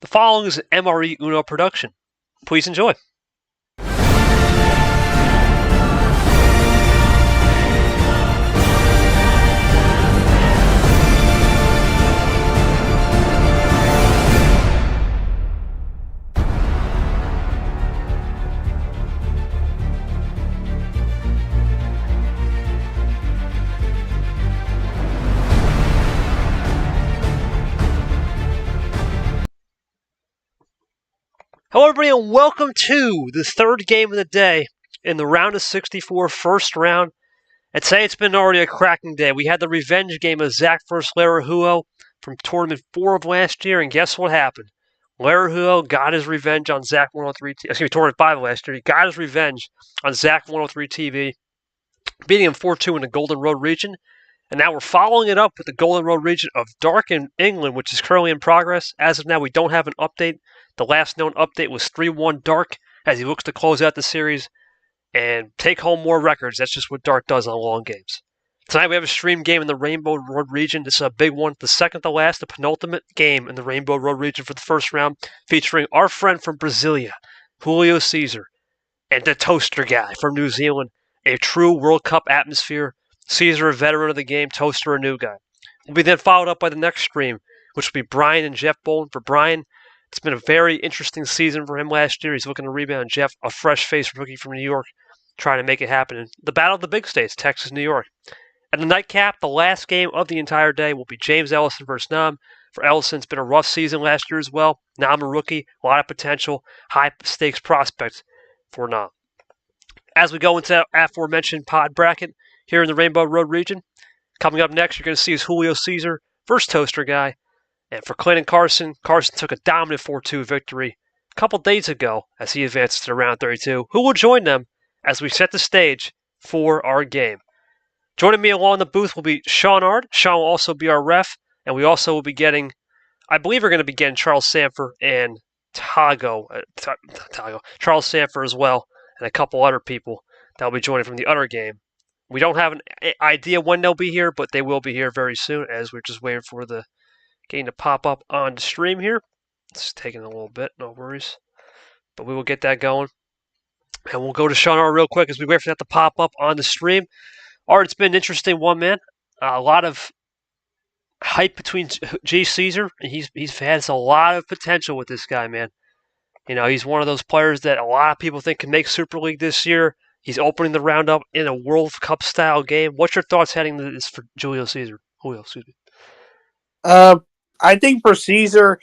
The following is an MRE UNO production. Please enjoy. Hello everybody and welcome to the third game of the day in the round of 64 first round. And today it's been already a cracking day. We had the revenge game of Zach versus Julio from tournament 4 of last year, and guess what happened? Julio got his revenge on Zach 103 tournament 5 of last year. He got his revenge on Zach 103 TV, beating him 4-2 in the Golden Road region. And now we're following it up with the Golden Road region of Dark in England, which is currently in progress. As of now, we don't have an update. The last known update was 3-1 Dark as he looks to close out the series and take home more records. That's just what Dark does on long games. Tonight we have a stream game in the Rainbow Road region. This is a big one, the second to last, the penultimate game in the Rainbow Road region for the first round, featuring our friend from Brasilia, Julio Cesar, and the Toaster guy from New Zealand. A true World Cup atmosphere. Cesar, a veteran of the game, Toaster, a new guy. Will be then followed up by the next stream, which will be Brian and Jeff Bolin. For Brian, it's been a very interesting season for him last year. He's looking to rebound. Jeff, a fresh-faced rookie from New York, trying to make it happen. In the battle of the big states, Texas, New York. And the nightcap, the last game of the entire day, will be James Ellison versus Nam. For Ellison, it's been a rough season last year as well. Nam, a rookie, a lot of potential, high-stakes prospects for Nam. As we go into that aforementioned pod bracket here in the Rainbow Road region, coming up next, you're going to see is Julio Cesar versus Toaster guy. And for Clinton Carson, Carson took a dominant 4-2 victory a couple days ago as he advances to round 32. Who will join them as we set the stage for our game? Joining me along the booth will be Sean Ard. Sean will also be our ref, and we also will be getting, I believe we're going to be getting Charles Sanford and Charles Sanford as well, and a couple other people that will be joining from the other game. We don't have an idea when they'll be here, but they will be here very soon as we're just waiting for the game to pop up on the stream here. It's taking a little bit, no worries. But we will get that going. And we'll go to Sean R real quick as we wait for that to pop up on the stream. Art, it's been an interesting one, man. A lot of hype between G. Cesar, and he's had a lot of potential with this guy, man. You know, he's one of those players that a lot of people think can make Super League this year. He's opening the round up in a World Cup style game. What's your thoughts heading to this for Julio Cesar? Julio, excuse me. I think for Cesar,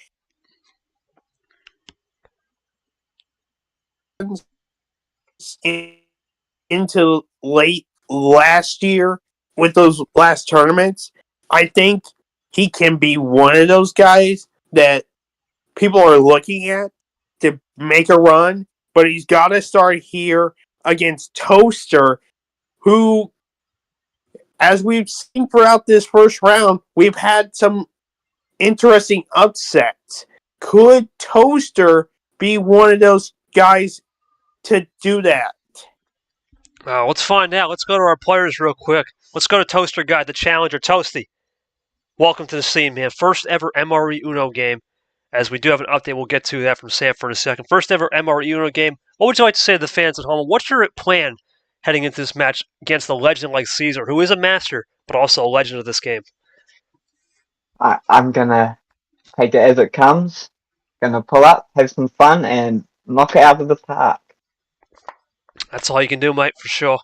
into late last year with those last tournaments, I think he can be one of those guys that people are looking at to make a run, but he's got to start here against Toaster, who, as we've seen throughout this first round, we've had some interesting upsets. Could Toaster be one of those guys to do that? Let's find out. Let's go to our players real quick. Let's go to Toaster Guy, the challenger, Toasty. Welcome to the scene, man. First ever MRE UNO game. As we do have an update, we'll get to that from Sanford in a second. First ever MRE UNO game. What would you like to say to the fans at home? What's your plan heading into this match against a legend like Cesar, who is a master, but also a legend of this game? I'm going to take it as it comes. Going to pull up, have some fun, and knock it out of the park. That's all you can do, mate, for sure.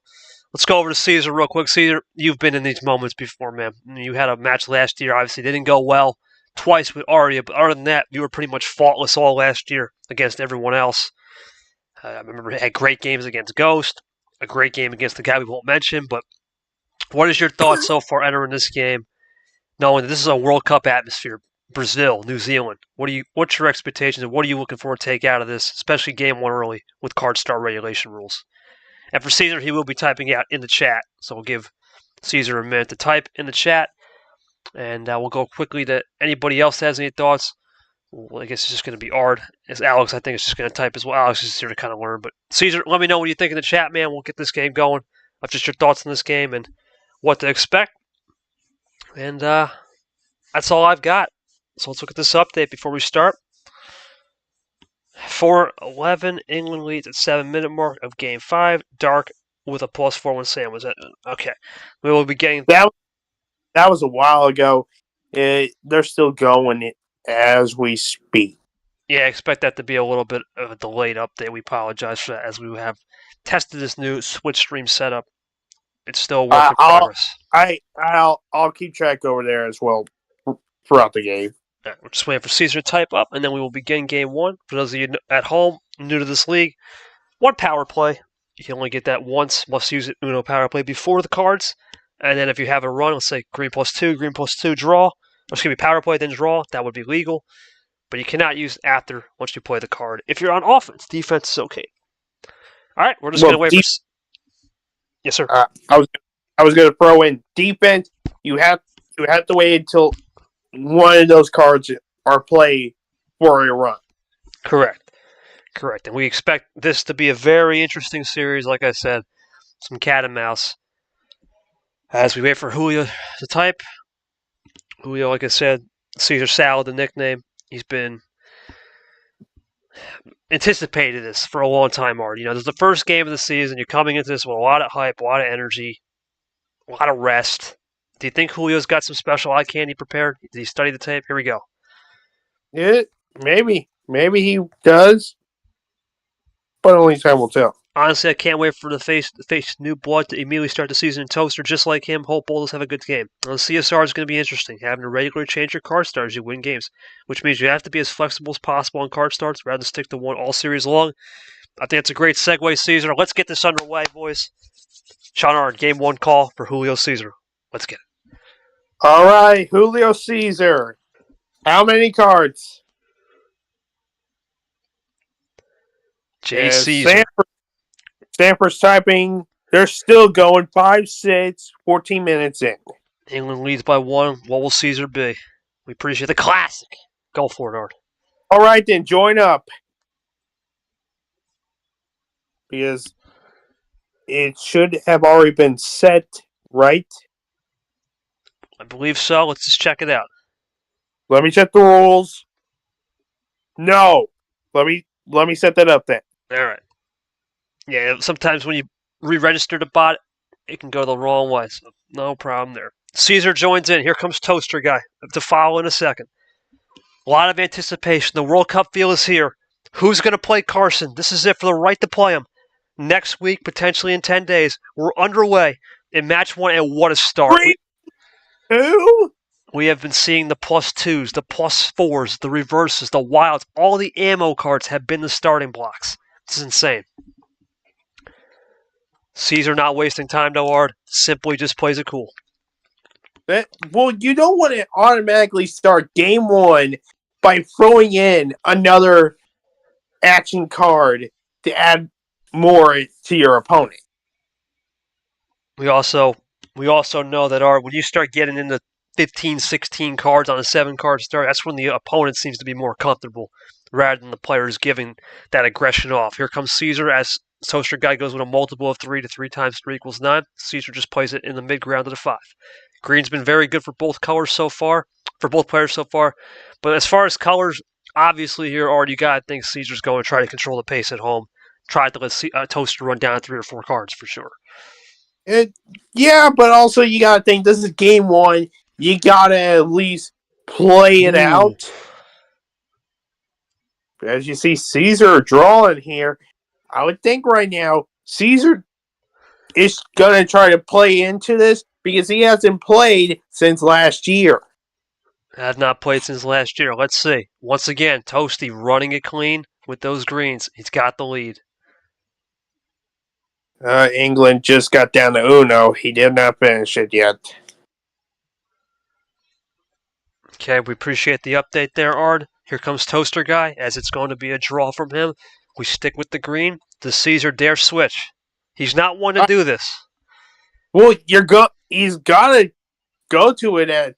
Let's go over to Cesar real quick. Cesar, you've been in these moments before, man. You had a match last year. Obviously, it didn't go well twice with Aria, but other than that, you were pretty much faultless all last year against everyone else. I remember you had great games against Ghost, a great game against the guy we won't mention, but what is your thoughts so far entering this game, knowing that this is a World Cup atmosphere? Brazil, New Zealand. What's your expectations and what are you looking for to take out of this, especially game one early with card star regulation rules? And for Cesar, he will be typing out in the chat, so we'll give Cesar a minute to type in the chat, and we'll go quickly to anybody else that has any thoughts. Well, I guess it's just going to be Ard. As Alex, I think, is just going to type as well. Alex is here to kind of learn, but Cesar, let me know what you think in the chat, man. We'll get this game going. Of just your thoughts on this game and what to expect. And that's all I've got. So let's look at this update before we start. 4-11, England leads at 7-minute mark of Game 5. Dark with a +4 when Sam was at. Okay. We will be getting. That was a while ago. They're still going it as we speak. Yeah, I expect that to be a little bit of a delayed update. We apologize for that as we have tested this new Switch stream setup. It's still a work in progress. I'll keep track over there as well throughout the game. Right, we're just waiting for Cesar to type up, and then we will begin Game 1. For those of you at home, new to this league, one power play. You can only get that once. Must use it Uno power play before the cards. And then if you have a run, let's say green +2, draw. Excuse me, power play, then draw. That would be legal. But you cannot use after once you play the card. If you're on offense, defense is okay. All right, we're just going to wait for. Yes, sir. I was going to throw in defense. You have to wait until one of those cards are played for a run. Correct. And we expect this to be a very interesting series. Like I said, some cat and mouse. As we wait for Julio to type. Julio, like I said, Cesar Salad, the nickname. He's been anticipated this for a long time already. This is the first game of the season. You're coming into this with a lot of hype, a lot of energy, a lot of rest. Do you think Julio's got some special eye candy prepared? Did he study the tape? Here we go. Yeah, maybe he does, but only time will tell. Honestly, I can't wait for the face new blood to immediately start the season in Toaster just like him. Hope Boulders have a good game. The CSR is going to be interesting. Having to regularly change your card starts, you win games, which means you have to be as flexible as possible on card starts rather than stick to one all series long. I think it's a great segue, Cesar. Let's get this underway, boys. Sean Ard, Game 1 call for Julio Cesar. Let's get it. All right, Julio Cesar. How many cards? J. Cesar. Stanford's typing. They're still going 5-6, 14 minutes in. England leads by 1. What will Cesar be? We appreciate the classic. Go for it, Art. All right, then, join up. Because it should have already been set, right? I believe so. Let's just check it out. Let me check the rules. No. Let me set that up then. All right. Yeah, sometimes when you re-register the bot, it can go the wrong way, so no problem there. Cesar joins in. Here comes Toaster Guy to follow in a second. A lot of anticipation. The World Cup feel is here. Who's going to play Carson? This is it for the right to play him. Next week, potentially in 10 days, we're underway in match 1, and what a start. Who? We have been seeing the +2s, the +4s, the reverses, the wilds. All the ammo cards have been the starting blocks. This is insane. Cesar not wasting time, though, Ard. Simply just plays it cool. Well, you don't want to automatically start Game 1 by throwing in another action card to add more to your opponent. We also know that when you start getting into 15, 16 cards on a 7-card start, that's when the opponent seems to be more comfortable rather than the players giving that aggression off. Here comes Cesar as Toaster Guy goes with a multiple of 3 to 3 times 3 equals 9. Cesar just plays it in the mid-ground of the 5. Green's been very good for both colors so far, for both players so far. But as far as colors, obviously here, you got to think Cesar's going to try to control the pace at home. Try to let Toaster run down 3 or 4 cards for sure. Yeah, but also you got to think this is Game 1. You got to at least play it out. As you see Cesar drawing here, I would think right now Cesar is going to try to play into this because he hasn't played since last year. Has not played since last year. Let's see. Once again, Toasty running it clean with those greens. He's got the lead. England just got down to Uno. He did not finish it yet. Okay, we appreciate the update there, Ard. Here comes Toaster Guy, as it's going to be a draw from him. We stick with the green. Does Cesar dare switch? He's not one to do this. Well, he's got to go to it at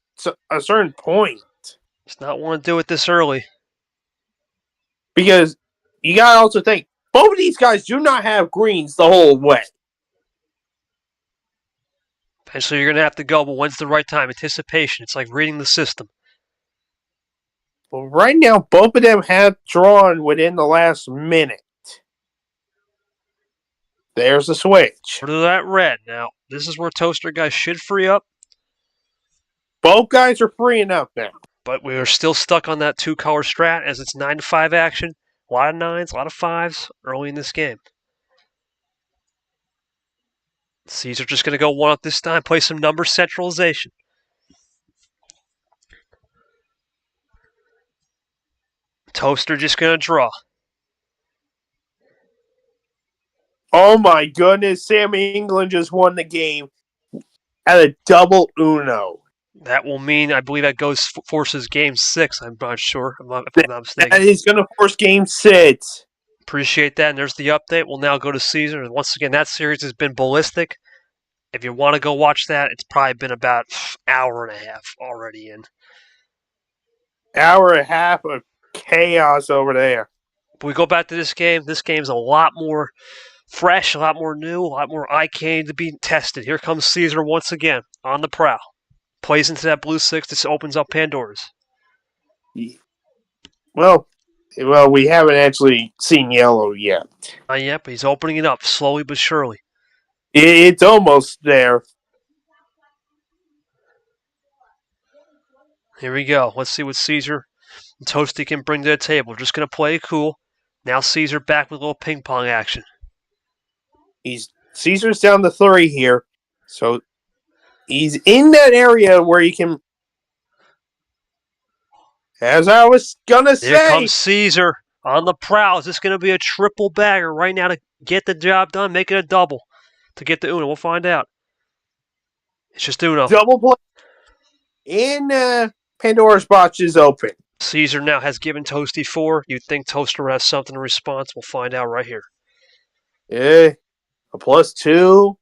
a certain point. He's not one to do it this early. Because you got to also think, both of these guys do not have greens the whole way. Eventually you're going to have to go, but when's the right time? Anticipation. It's like reading the system. Well, right now, both of them have drawn within the last minute. There's the switch. Order that red. Now, this is where Toaster Guy should free up, Both guys are freeing up now. but we are still stuck on that two-color strat as it's 9-5 action. A lot of 9s, a lot of 5s early in this game. Cesar just going to go one up this time, play some number centralization. Toaster just going to draw. Oh my goodness, Sam England just won the game at a double Uno. That will mean, I believe that forces game 6. I'm not sure, if I'm not mistaken. That is going to force game 6. Appreciate that, and there's the update. We'll now go to Cesar, and once again, that series has been ballistic. If you want to go watch that, it's probably been about an hour and a half already in. Hour and a half of chaos over there. But we go back to this game. This game's a lot more fresh, a lot more new, a lot more eye-candy to be tested. Here comes Cesar once again on the prowl. Plays into that blue 6. This opens up Pandora's. Well, we haven't actually seen yellow yet. Not yet, but he's opening it up slowly but surely. It's almost there. Here we go. Let's see what Cesar and Toasty can bring to the table. Just going to play it cool. Now Cesar back with a little ping pong action. Cesar's down to 3 here, so he's in that area where he can. As I was gonna say, here comes Cesar on the prowl. Is this going to be a triple bagger right now to get the job done? Make it a double to get the Uno. We'll find out. It's just Uno. Double play. And Pandora's box is open. Cesar now has given Toasty 4. You'd think Toaster has something in response. We'll find out right here. Yeah, a +2.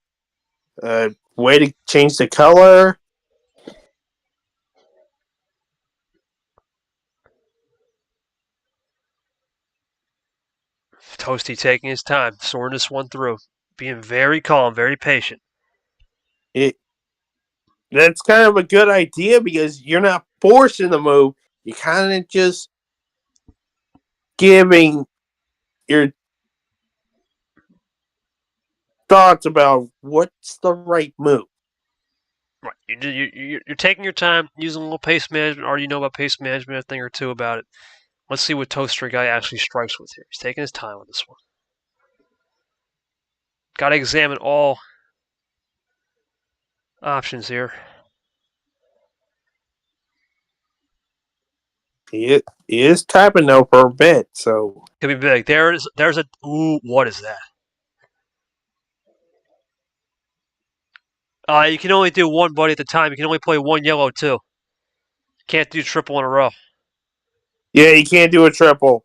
Way to change the color. Toasty taking his time, sorting this one through, being very calm, very patient. That's kind of a good idea because you're not forcing the move. You're kind of just giving your thoughts about what's the right move. Right, you're taking your time, using a little pace management. Already know about pace management, a thing or two about it. Let's see what Toaster Guy actually strikes with here. He's taking his time on this one. Got to examine all options here. He is tapping though for a bit, so Could be big. There's a ooh. What is that? You can only do one buddy at a time. You can only play one yellow too. Can't do triple in a row. yeah, you can't do a triple.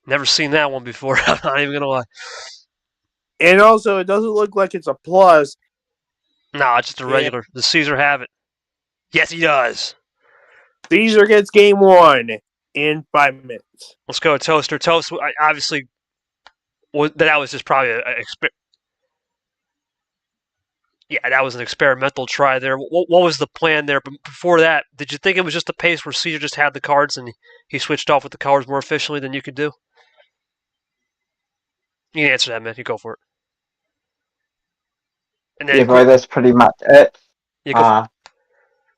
Never seen that one before. I'm not even gonna lie. And also, it doesn't look like it's a plus. No, it's just a regular. Does Cesar have it? Yes, he does. Cesar gets game 1 in 5 minutes. Let's go, Toaster. Toast, obviously, that was just probably an yeah, that was an experimental try there. What was the plan there? But before that, did you think it was just a pace where Cesar just had the cards and he switched off with the colors more efficiently than you could do? You can answer that, man. You go for it. And then, Yeah, bro, that's pretty much it. Yeah,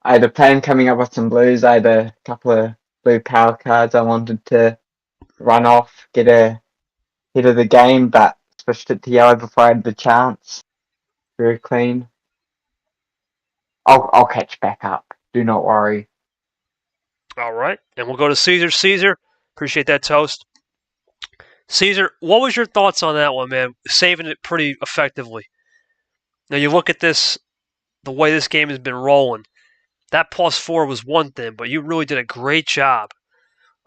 I had a plan coming up with some blues. I had a couple of blue power cards I wanted to run off, get a hit of the game, but switched it to yellow before I had the chance. Very clean. I'll catch back up. Do not worry. all right. And we'll go to Cesar. Cesar, appreciate that, Toast. Cesar, what was your thoughts on that one, man? Saving it pretty effectively. Now you look at this, the way this game has been rolling. That +4 was one thing, but you really did a great job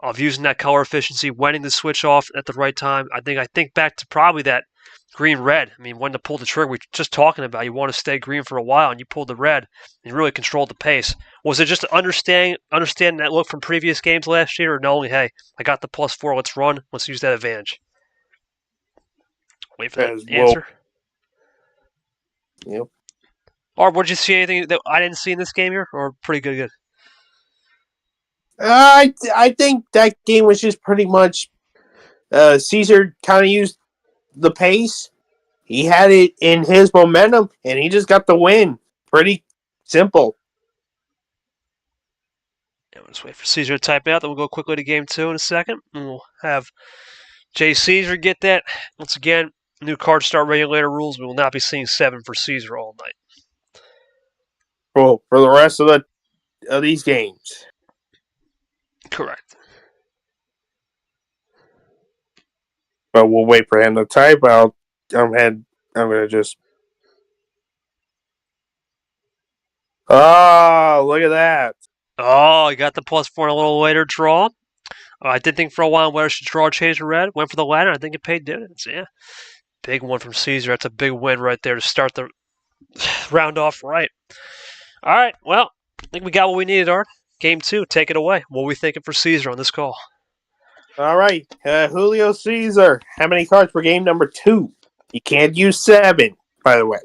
of using that color efficiency, winning the switch off at the right time. I think back to probably that green-red. I mean, when to pull the trigger, we were just talking about you want to stay green for a while, and you pulled the red, and you really controlled the pace. Was it just understanding that look from previous games last year, or knowing, hey, I got the +4, let's run, let's use that advantage? Wait for that answer. Yep. Or did you see anything that I didn't see in this game here, or pretty good? I think that game was just pretty much Caesar kind of used the pace. He had it in his momentum, and he just got the win. Pretty simple. Yeah, we'll just wait for Caesar to type out. Then we'll go quickly to game 2 in a second. And we'll have Jay Caesar get that. Once again, new card start regulator rules. We will not be seeing 7 for Caesar all night. For the rest of these games. Correct. But we'll wait for him to type out. I'm gonna just. Oh, look at that! Oh, you got the +4 and a little later draw. I did think for a while whether should draw change to red. Went for the latter. I think it paid dividends. Yeah. Big one from Caesar. That's a big win right there to start the round off right. All right. Well, I think we got what we needed, Art. Game 2. Take it away. What are we thinking for Caesar on this call? All right, Julio Cesar. How many cards for game number 2? You can't use 7, by the way.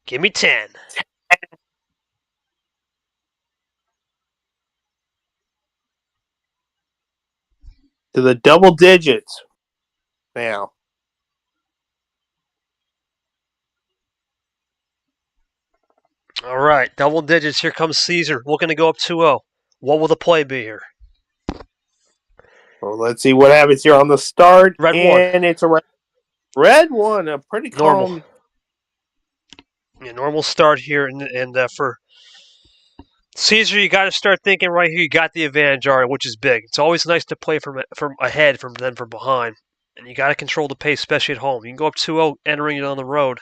Give me 10. To the double digits. Now. All right. Double digits. Here comes Caesar. Looking to go up 2-0. What will the play be here? Well, let's see what happens here on the start. Red and 1. It's a red 1. A pretty Normal. calm. Yeah, normal start here. And for Caesar, you got to start thinking right here. You got the advantage already, which is big. It's always nice to play from ahead than from behind. And you got to control the pace, especially at home. You can go up 2-0 entering it on the road.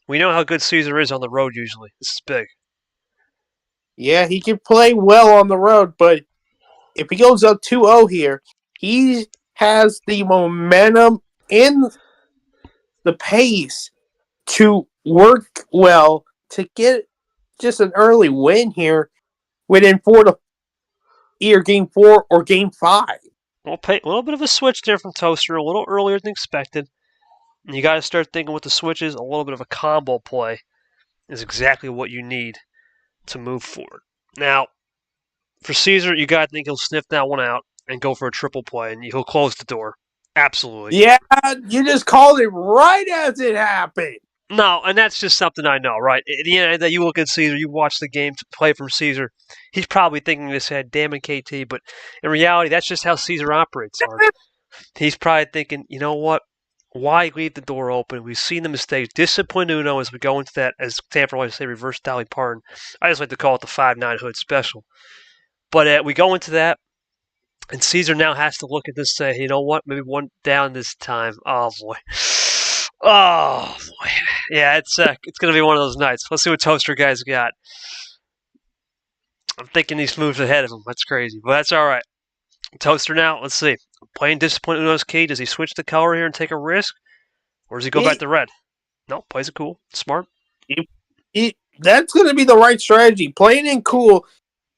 We know how good Caesar is on the road usually. This is big. Yeah, he can play well on the road, but if he goes up 2-0 here, he has the momentum and the pace to work well to get just an early win here within either game 4 or game 5. Well, a little bit of a switch there from Toaster, a little earlier than expected. And you got to start thinking with the switches, a little bit of a combo play is exactly what you need to move forward. Now, for Caesar, you got to think he'll sniff that one out and go for a triple play, and he'll close the door. Absolutely. Yeah, you just called it right as it happened. No, and that's just something I know, right? At the end that you look at Caesar, you watch the game play from Caesar. He's probably thinking in his head, "Damn it, KT," but in reality, that's just how Caesar operates. Art. He's probably thinking, you know what? Why leave the door open? We've seen the mistakes. Discipline Uno as we go into that, as Stanford likes to say, reverse Dolly Parton. I just like to call it the 5-9 hood special. But we go into that, and Caesar now has to look at this and say, you know what? Maybe one down this time. Oh, boy. Oh, boy. Yeah, it's going to be one of those nights. Let's see what Toaster guy's got. I'm thinking he's moved ahead of him. That's crazy, but that's all right. Toaster now, let's see. Playing Discipline Uno's key. Does he switch the color here and take a risk? Or does he go back to red? No, plays it cool. Smart. That's going to be the right strategy. Playing it cool.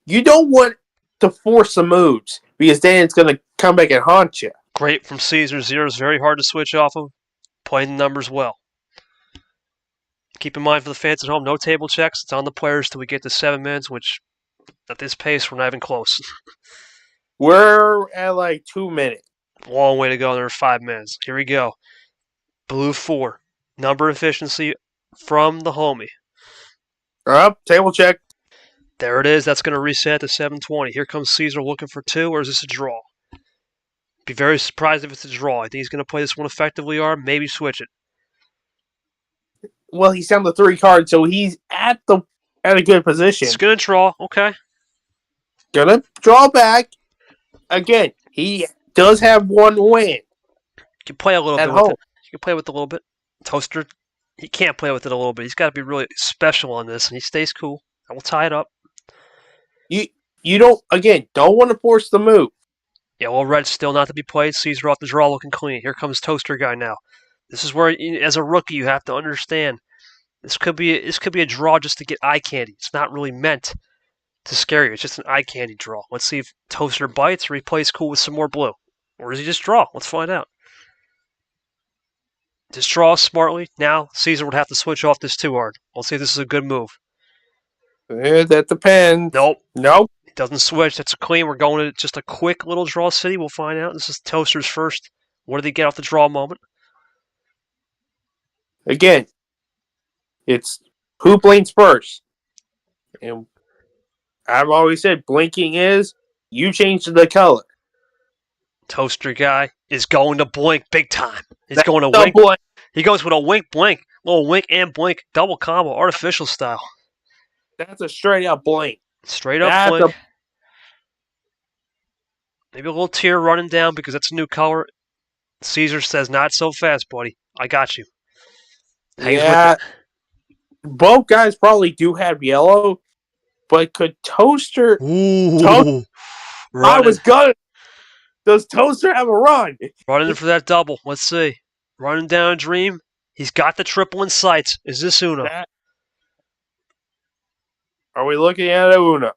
You don't want to force the moves because then it's going to come back and haunt you. Great from Caesar. Zero's very hard to switch off of. Playing the numbers well. Keep in mind for the fans at home, no table checks. It's on the players till we get to 7 minutes, which at this pace, we're not even close. We're at like 2 minutes. Long way to go. There are 5 minutes. Here we go. Blue 4. Number efficiency from the homie. Up, table check. There it is. That's going to reset to 720. Here comes Caesar looking for 2, or is this a draw? Be very surprised if it's a draw. I think he's going to play this one effectively, or maybe switch it. Well, he's down to 3 cards, so he's at a good position. He's going to draw. Okay. Gonna draw back. Again, he does have 1 win. You can play a little bit with it. You can play with it a little bit. Toaster, he can't play with it a little bit. He's got to be really special on this, and he stays cool. I will tie it up. You don't want to force the move. Yeah, well, red's still not to be played. Caesar off the draw looking clean. Here comes Toaster guy now. This is where, as a rookie, you have to understand. This could be a draw just to get eye candy. It's not really meant to scare you. It's just an eye candy draw. Let's see if Toaster bites or he plays cool with some more blue. Or does he just draw? Let's find out. Just draw smartly. Now, Caesar would have to switch off this 2 hard. We'll see if this is a good move. That depends. Nope. Nope. It doesn't switch. That's a clean. We're going to just a quick little draw city. We'll find out. This is Toaster's first. What did he get off the draw moment? Again, it's who blinks first. And I've always said blinking is you change the color. Toaster guy is going to blink big time. He's That's going to the wink. blink. He goes with a wink, blink. Little wink and blink. Double combo, artificial style. That's a straight up blink. Straight up That's blink. Maybe a little tear running down because that's a new color. Cesar says, not so fast, buddy. I got you. Hangs Yeah. with it. Both guys probably do have yellow, but could Toaster... Ooh. Does Toaster have a run? Running for that double. Let's see. Running down a dream. He's got the triple in sights. Is this Uno? Are we looking at Uno?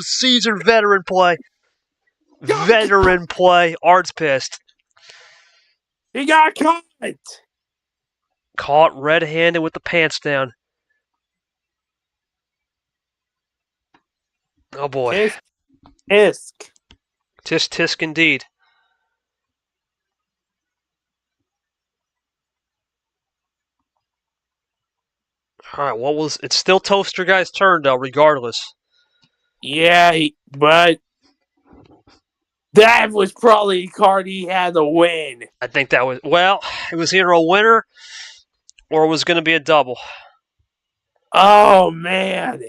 Cesar veteran play. Veteran play. Art's pissed. He got caught. Caught red-handed with the pants down. Oh boy. Tisk. Tisk indeed. Alright, it's still Toaster guy's turn though, regardless. Yeah, but that was probably the card he had to win. I think that was, it was either a winner or it was going to be a double. Oh, man.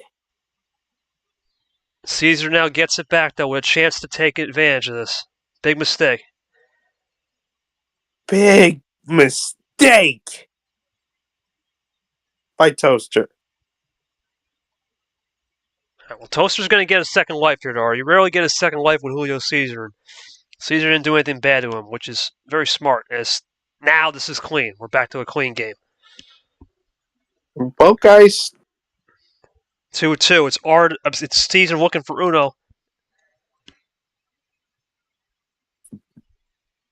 Cesar now gets it back, though, with a chance to take advantage of this. Big mistake. Big mistake by Toaster. Right, well, Toaster's going to get a second life here, though. You rarely get a second life with Julio Cesar. Cesar didn't do anything bad to him, which is very smart. As now this is clean. We're back to a clean game. Both guys 2-2. It's Cesar looking for Uno.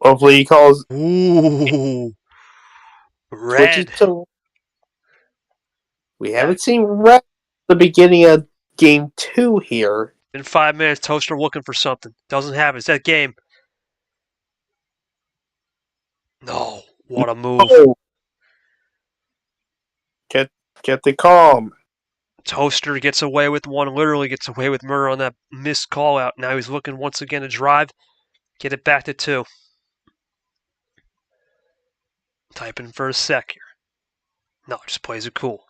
Hopefully he calls. Ooh. Red. We haven't seen red at the beginning of game 2 here. In 5 minutes, Toaster looking for something. Doesn't have it. It's that game. No. What a move. Oh. Get the calm. Toaster gets away with one, literally gets away with murder on that missed call out. Now he's looking once again to drive. Get it back to 2. Typing for a sec here. No, just plays it cool.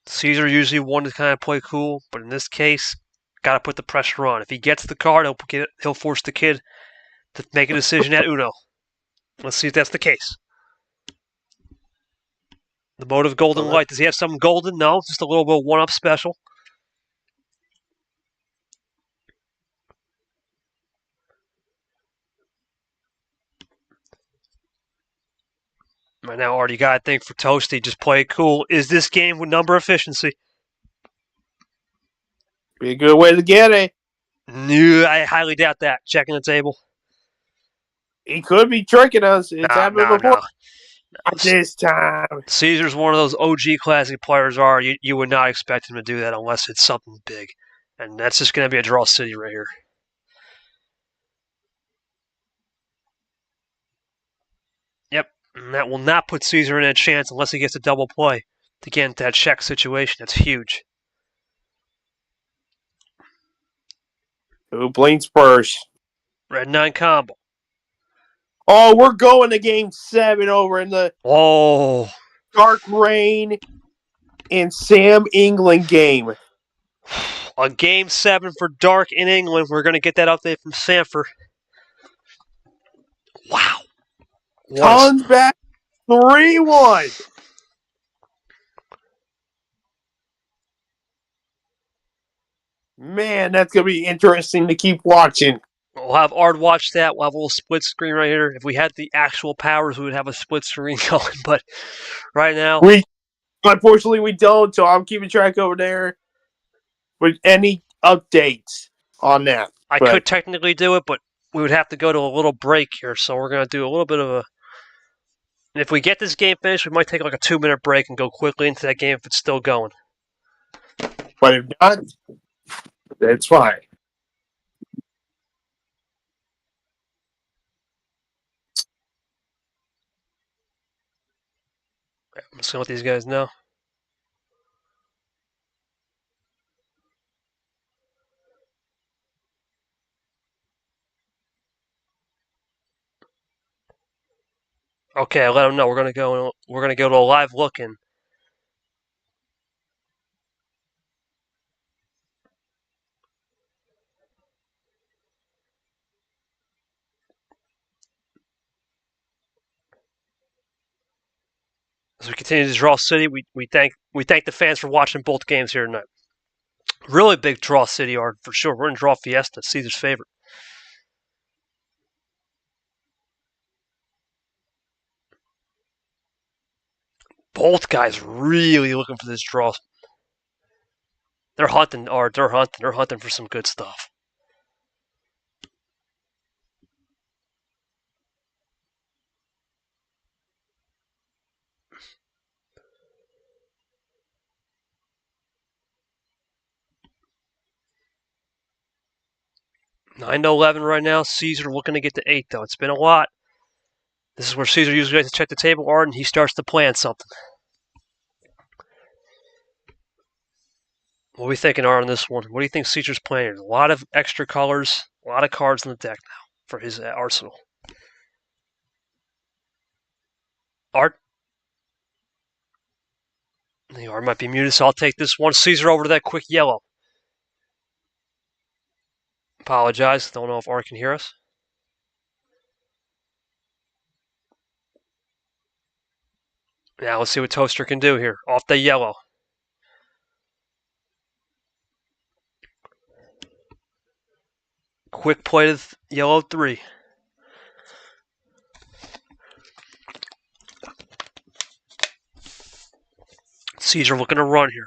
Cesar usually one to kind of play cool, but in this case, got to put the pressure on. If he gets the card, he'll force the kid to make a decision at Uno. Let's see if that's the case. The motive golden light. Does he have something golden? No, just a little bit of one-up special. Right now, Art, you got to think for Toasty, just play it cool. Is this game with number efficiency? Be a good way to get it. No, I highly doubt that. Checking the table. He could be tricking us. It's happened before. No. Not this time. Cesar's one of those OG classic players. You would not expect him to do that unless it's something big. And that's just going to be a draw city right here. Yep. And that will not put Cesar in a chance unless he gets a double play to get into that check situation. That's huge. Who blinks first? Red 9 combo. Oh, we're going to game 7 over in the Dark Rain and Sam England game. A game 7 for Dark in England. We're going to get that update from Sanford. Wow. Comes back 3-1. Man, that's going to be interesting to keep watching. We'll have Art watch that. We'll have a little split screen right here. If we had the actual powers, we would have a split screen going. But right now... Unfortunately, we don't, so I'm keeping track over there with any updates on that. I could technically do it, but we would have to go to a little break here. So we're going to do a little bit of And if we get this game finished, we might take like a 2-minute break and go quickly into that game if it's still going. But if not, that's fine. I'm just gonna let these guys know. Okay, I let them know we're gonna go to a live look-in. As we continue to draw city, we thank the fans for watching both games here tonight. Really big draw city art for sure. We're in draw fiesta, Caesar's favorite. Both guys really looking for this draw. They're hunting for some good stuff. Nine to 11 right now. Caesar looking to get to 8 though. It's been a lot. This is where Caesar usually likes to check the table art and he starts to plan something. What are we thinking, Art, on this one? What do you think Caesar's playing? A lot of extra colors, a lot of cards in the deck now for his arsenal. Art? The Art might be muted, so I'll take this one. Caesar over to that quick yellow. Apologize. Don't know if Art can hear us. Now let's see what Toaster can do here. Off the yellow. Quick play to yellow 3. Caesar looking to run here.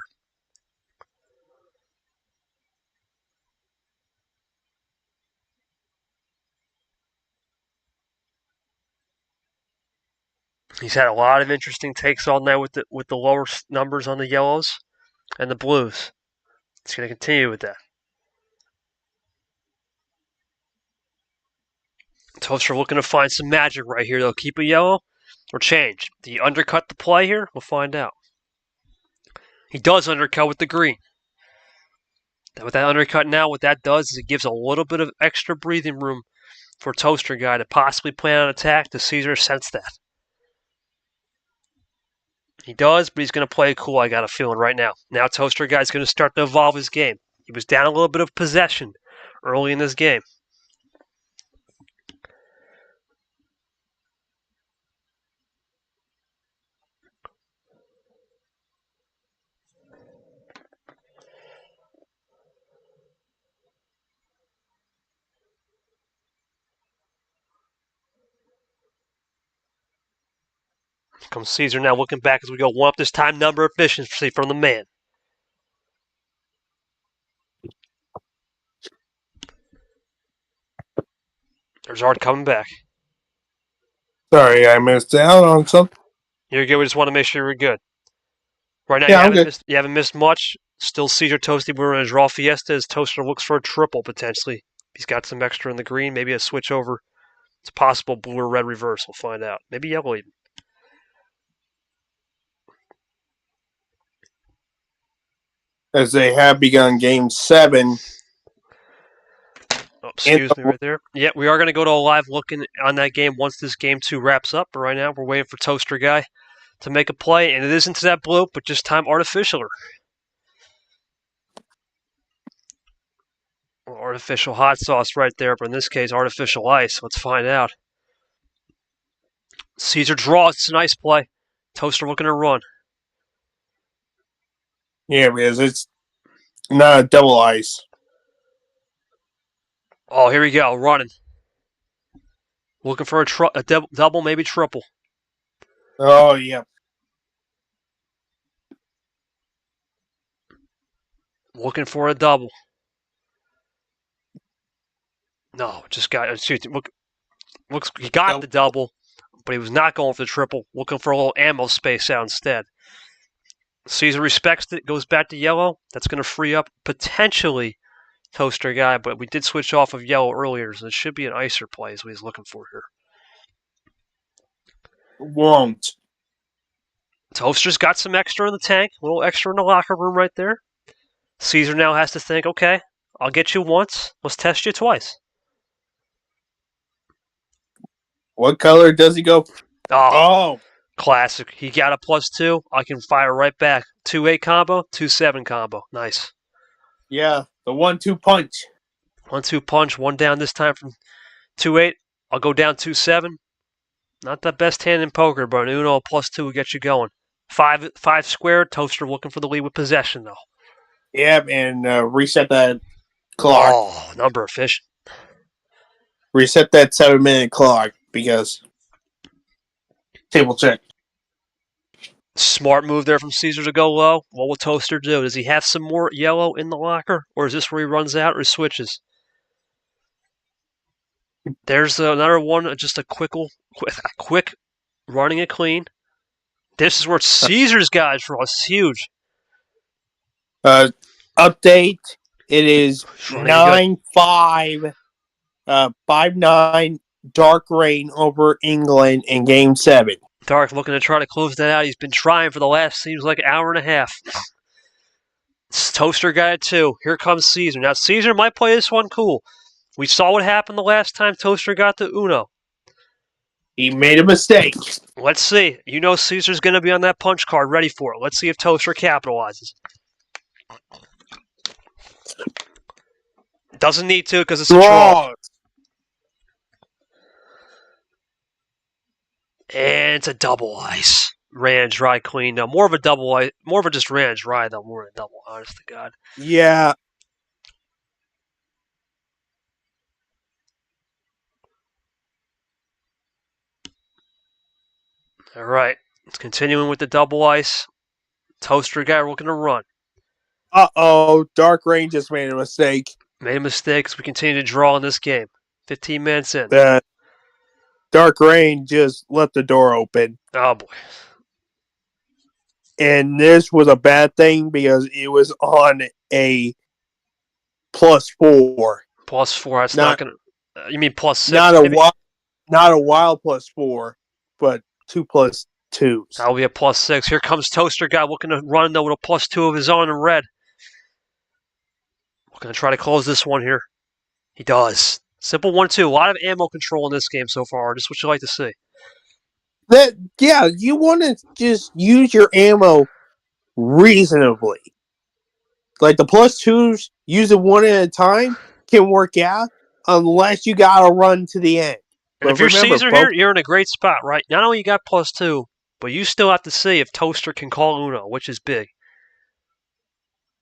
He's had a lot of interesting takes all night with the lower numbers on the yellows and the blues. He's going to continue with that. Toaster looking to find some magic right here. They'll keep a yellow or change. Do you undercut the play here? We'll find out. He does undercut with the green. With that undercut now, what that does is it gives a little bit of extra breathing room for Toaster guy to possibly plan an attack. Does Caesar sense that? He does, but he's going to play it cool, I got a feeling right now. Now Toaster guy's going to start to evolve his game. He was down a little bit of possession early in this game. Comes Caesar now looking back as we go one up this time number efficiency from the man. There's Art coming back. Sorry, I missed out on something. You're good. We just want to make sure you're good. Right now, Yeah, you haven't missed much. Still Caesar Toasty. We're in a draw fiesta as Toaster looks for a triple potentially. He's got some extra in the green. Maybe a switch over. It's a possible blue or red reverse. We'll find out. Maybe yellow even. As they have begun Game 7. Oh, excuse me right there. Yeah, we are going to go to a live look-in on that game once this Game 2 wraps up. But right now, we're waiting for Toaster Guy to make a play. And it isn't that blue, but just time artificialer. Artificial hot sauce right there, but in this case, artificial ice. Let's find out. Caesar draws. It's a nice play. Toaster looking to run. Yeah, because it's not a double ice. Oh, here we go. Running. Looking for a double, maybe triple. Oh, yeah. Looking for a double. No, just got. Looks he got the double, but he was not going for the triple, looking for a little ammo space out instead. Cesar respects it, goes back to yellow. That's going to free up potentially Toaster Guy, but we did switch off of yellow earlier, so it should be an icer play is what he's looking for here. Won't. Toaster's got some extra in the tank, a little extra in the locker room right there. Cesar now has to think, okay, I'll get you once, let's test you twice. What color does he go? Oh. Classic. He got a +2. I can fire right back. 2-8 combo, 2-7 combo. Nice. Yeah, the 1-2 punch. 1-2 punch. One down this time from 2-8. I'll go down 2-7. Not the best hand in poker, but an Uno +2 will get you going. 5 squared. Toaster looking for the lead with possession, though. Yeah, and reset that clock. Oh, number efficient. Reset that 7-minute clock because table check. Smart move there from Cesar to go low. What will Toaster do? Does he have some more yellow in the locker? Or is this where he runs out or switches? There's another one, just a quick running it clean. This is where Cesar's guys for us is huge. Update. It is 9-5, 5-9, Dark Rain over England in Game 7. Dark looking to try to close that out. He's been trying for the last, seems like, hour and a half. Toaster Guy at 2. Here comes Cesar. Now, Cesar might play this one cool. We saw what happened the last time Toaster got to Uno. He made a mistake. Let's see. You know Cesar's going to be on that punch card, ready for it. Let's see if Toaster capitalizes. Doesn't need to because it's a draw. And it's a double ice. Ran dry queen. Now more of a double ice, more of a just ran dry though, more than a double, honest to God. Yeah. Alright. It's continuing with the double ice. Toaster Guy looking to run. Uh-oh. Dark Rain just made a mistake. Made a mistake as we continue to draw in this game. 15 minutes in. Dark Rain just left the door open. Oh, boy. And this was a bad thing because it was on a +4. +4. That's not going to... you mean +6? Not a wild +4, but 2 +2s. That'll be a +6. Here comes Toaster Guy looking to run, though, with a +2 of his own in red. We're going to try to close this one here. He does. Simple 1-2. A lot of ammo control in this game so far. Just what you like to see. You want to just use your ammo reasonably. Like the +2s, using one at a time can work out unless you got to run to the end. And if you're Cesar here, you're in a great spot, right? Not only you got +2, but you still have to see if Toaster can call Uno, which is big.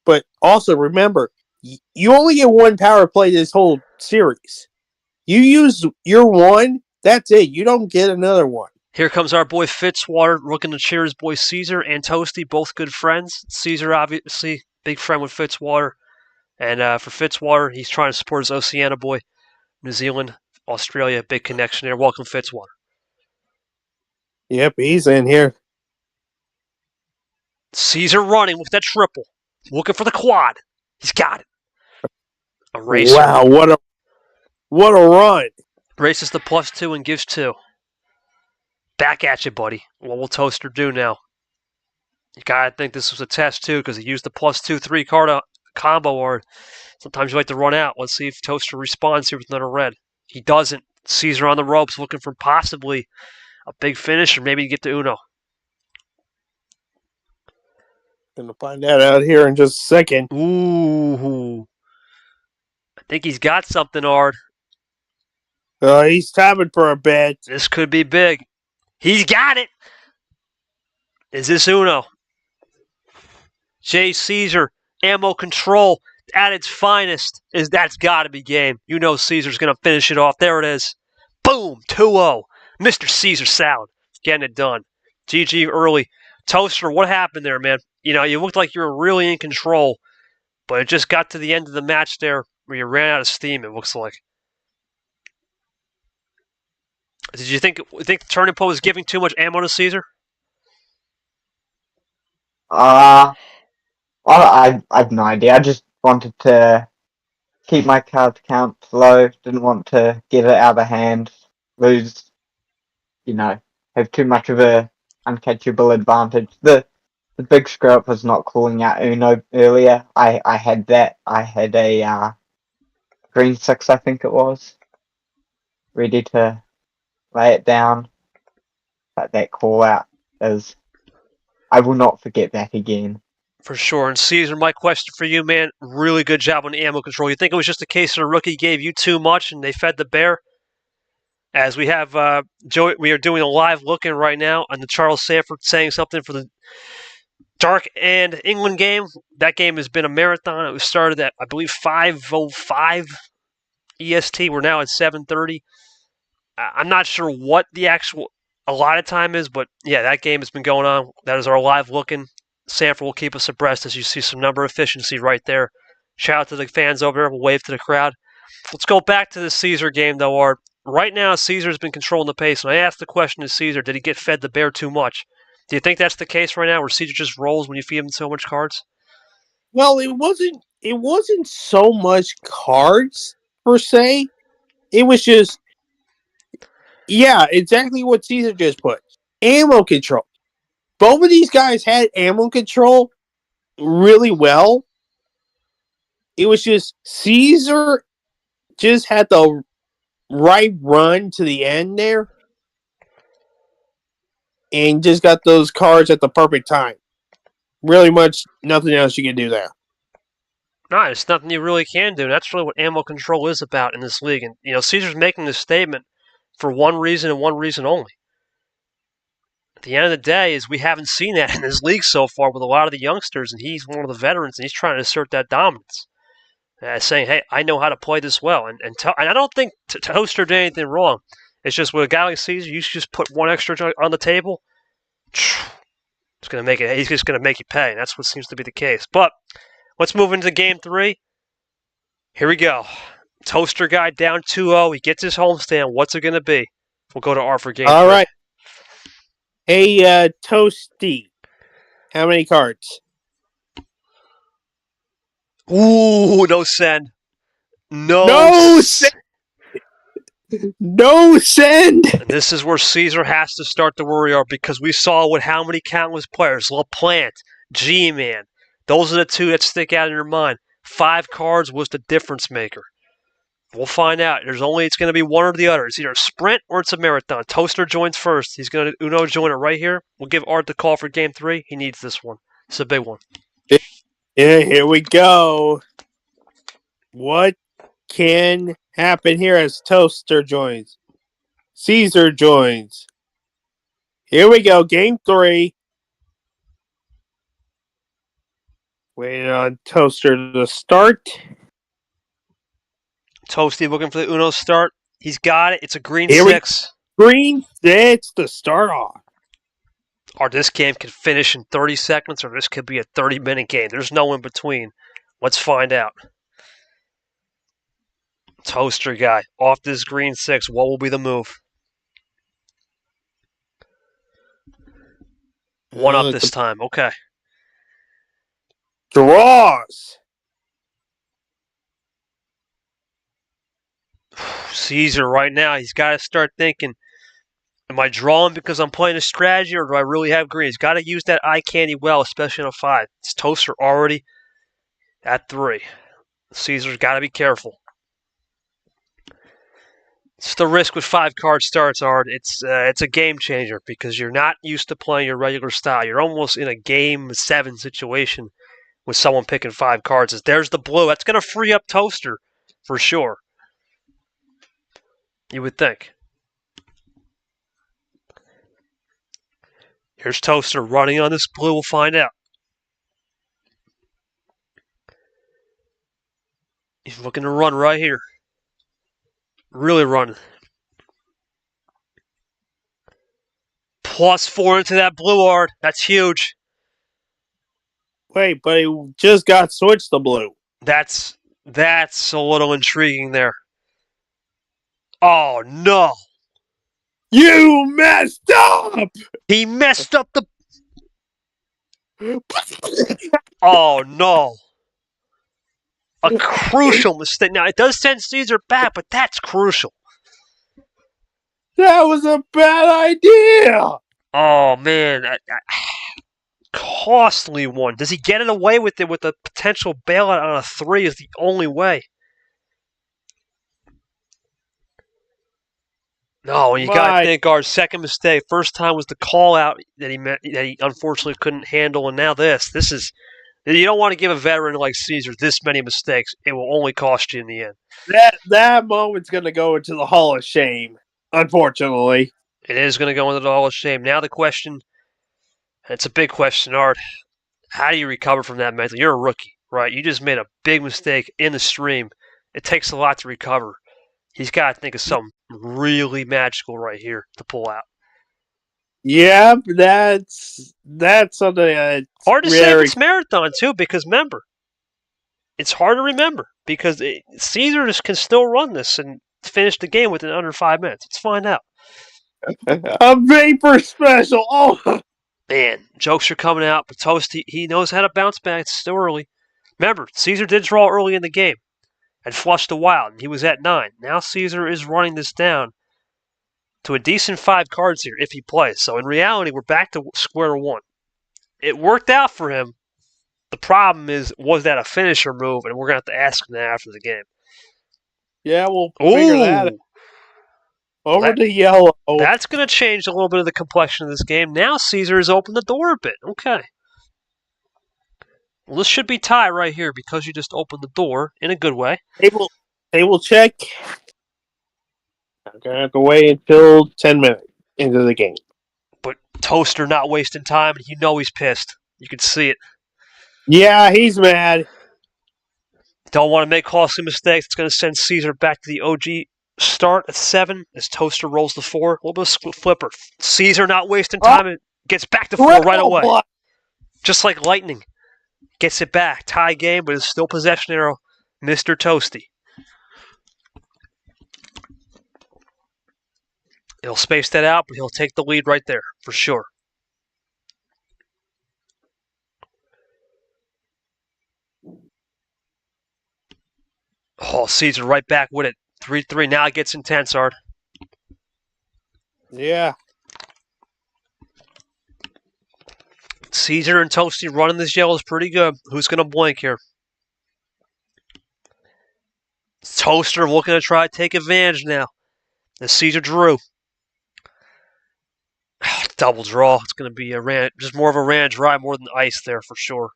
But also remember, you only get one power play this whole series. You use your one, that's it. You don't get another one. Here comes our boy Fitzwater looking to cheer his boy Cesar and Toasty, both good friends. Cesar, obviously, big friend with Fitzwater. And for Fitzwater, he's trying to support his Oceania boy. New Zealand, Australia, big connection there. Welcome, Fitzwater. Yep, he's in here. Cesar running with that triple. Looking for the quad. He's got it. A racer. Wow, what a run. Races the +2 and gives 2. Back at you, buddy. What will Toaster do now? You gotta think this was a test, too, because he used the +2 3-card combo, or sometimes you like to run out. Let's see if Toaster responds here with another red. He doesn't. Cesar on the ropes looking for possibly a big finish, or maybe get to Uno. Gonna find that out here in just a second. Ooh. I think he's got something, Ard. He's tapping for a bet. This could be big. He's got it. Is this Uno? J. Cesar, ammo control at its finest. That's got to be game. You know Cesar's going to finish it off. There it is. Boom, 2-0. Mr. Cesar Salad getting it done. GG early. Toaster, what happened there, man? You know, you looked like you were really in control, but it just got to the end of the match there where you ran out of steam, it looks like. Did you think the turning point was giving too much ammo to Cesar? I have no idea. I just wanted to keep my card count low. Didn't want to get it out of hand, lose, have too much of a uncatchable advantage. The big screw up was not calling out Uno earlier. I had that. I had a green 6, I think it was, ready to lay it down. But that call out is, I will not forget that again. For sure. And Cesar, my question for you, man, really good job on the ammo control. You think it was just a case of the rookie gave you too much and they fed the bear? As we have Joey, we are doing a live look-in right now on the Charles Sanford saying something for the Dark and England game. That game has been a marathon. It was started at, I believe, 5:05 EST. We're now at 7:30. I'm not sure what the actual allotted time is, but yeah, that game has been going on. That is our live look-in. Sanford will keep us abreast as you see some number efficiency right there. Shout out to the fans over there. We'll wave to the crowd. Let's go back to the Cesar game, though, Art. Right now, Cesar's been controlling the pace, and I asked the question to Cesar, did he get fed the bear too much? Do you think that's the case right now, where Cesar just rolls when you feed him so much cards? Well, it wasn't so much cards per se. It was just, yeah, exactly what Cesar just put. Ammo control. Both of these guys had ammo control really well. It was just Cesar just had the right run to the end there and just got those cards at the perfect time. Really much nothing else you can do there. No, there's nothing you really can do. That's really what ammo control is about in this league. And, Cesar's making this statement for one reason and one reason only. At the end of the day is we haven't seen that in this league so far with a lot of the youngsters, and he's one of the veterans, and he's trying to assert that dominance. Saying, hey, I know how to play this well. And I don't think Toaster did anything wrong. It's just with a guy like Cesar, you just put one extra on the table, it's going to make it. He's just going to make you pay. And that's what seems to be the case. But let's move into game 3. Here we go. Toaster guy down 2-0. He gets his homestand. What's it going to be? We'll go to R for game 3. All right. Hey, Toasty, how many cards? Ooh, no send. No send. No send. And this is where Cesar has to start to worry because we saw with how many countless players, LaPlante, G-Man, those are the two that stick out in your mind. 5 cards was the difference maker. We'll find out. It's going to be one or the other. It's either a sprint or it's a marathon. Toaster joins first. He's going to Uno join it right here. We'll give Art the call for game 3. He needs this one. It's a big one. Yeah, here we go. What can happen here as Toaster joins? Cesar joins. Here we go. Game 3. Waiting on Toaster to start. Toasty looking for the Uno start. He's got it. It's a green Here 6. Green 6 to start off. Or this game could finish in 30 seconds, or this could be a 30-minute game. There's no in between. Let's find out. Toaster guy, off this green 6. What will be the move? One up this time. Okay. Draws. Cesar right now, he's got to start thinking, am I drawing because I'm playing a strategy, or do I really have green? He's got to use that eye candy well, especially on a 5. It's Toaster already at 3. Cesar's got to be careful. It's the risk with 5-card starts, Art. It's a game changer because you're not used to playing your regular style. You're almost in a game 7 situation with someone picking 5 cards. There's the blue. That's going to free up Toaster for sure. You would think. Here's Toaster running on this blue. We'll find out. He's looking to run right here. Really running. +4 into that blue, Art. That's huge. Wait, but he just got switched to blue. That's a little intriguing there. Oh, no. You messed up! He messed up the... Oh, no. A crucial mistake. Now, it does send Cesar back, but that's crucial. That was a bad idea! Oh, man. Costly one. Does he get it away with it with a potential bailout on a 3 is the only way. No, and you got to think our second mistake. First time was the call out that he unfortunately couldn't handle, and now this. This is... You don't want to give a veteran like Cesar this many mistakes. It will only cost you in the end. That moment's going to go into the Hall of Shame, unfortunately. It is going to go into the Hall of Shame. Now the question, it's a big question, Art. How do you recover from that mentally? You're a rookie, right? You just made a big mistake in the stream. It takes a lot to recover. He's got to think of something really magical right here to pull out. Yeah, that's something that's hard to say if it's marathon, too, because remember, it's hard to remember because Cesar can still run this and finish the game within under 5 minutes. Let's find out. A vapor special. Oh, man, jokes are coming out, but Toasty, he knows how to bounce back. It's still early. Remember, Cesar did draw early in the game and flushed the wild, and he was at 9. Now Cesar is running this down to a decent 5 cards here if he plays. So in reality, we're back to square one. It worked out for him. The problem is, was that a finisher move? And we're going to have to ask him that after the game. Yeah, we'll figure that out. Over to yellow. That's going to change a little bit of the complexion of this game. Now Cesar has opened the door a bit. Okay. Well, this should be tie right here because you just opened the door in a good way. They will check. I'm going to have to wait until 10 minutes into the game. But Toaster not wasting time, and you know he's pissed. You can see it. Yeah, he's mad. Don't want to make costly mistakes. It's going to send Cesar back to the OG start at 7 as Toaster rolls the 4. A little bit of flipper. Cesar not wasting time and gets back to 4 right away. Just like lightning. Gets it back. Tie game, but it's still possession arrow. Mr. Toasty. He'll space that out, but he'll take the lead right there, for sure. Oh, Cesar right back with it. 3-3. Now it gets intense, Art. Yeah. Cesar and Toasty running this yellow is pretty good. Who's going to blink here? Toaster looking to try to take advantage now. As Cesar drew. Double draw. It's going to be just more of a ran dry, more than ice there for sure.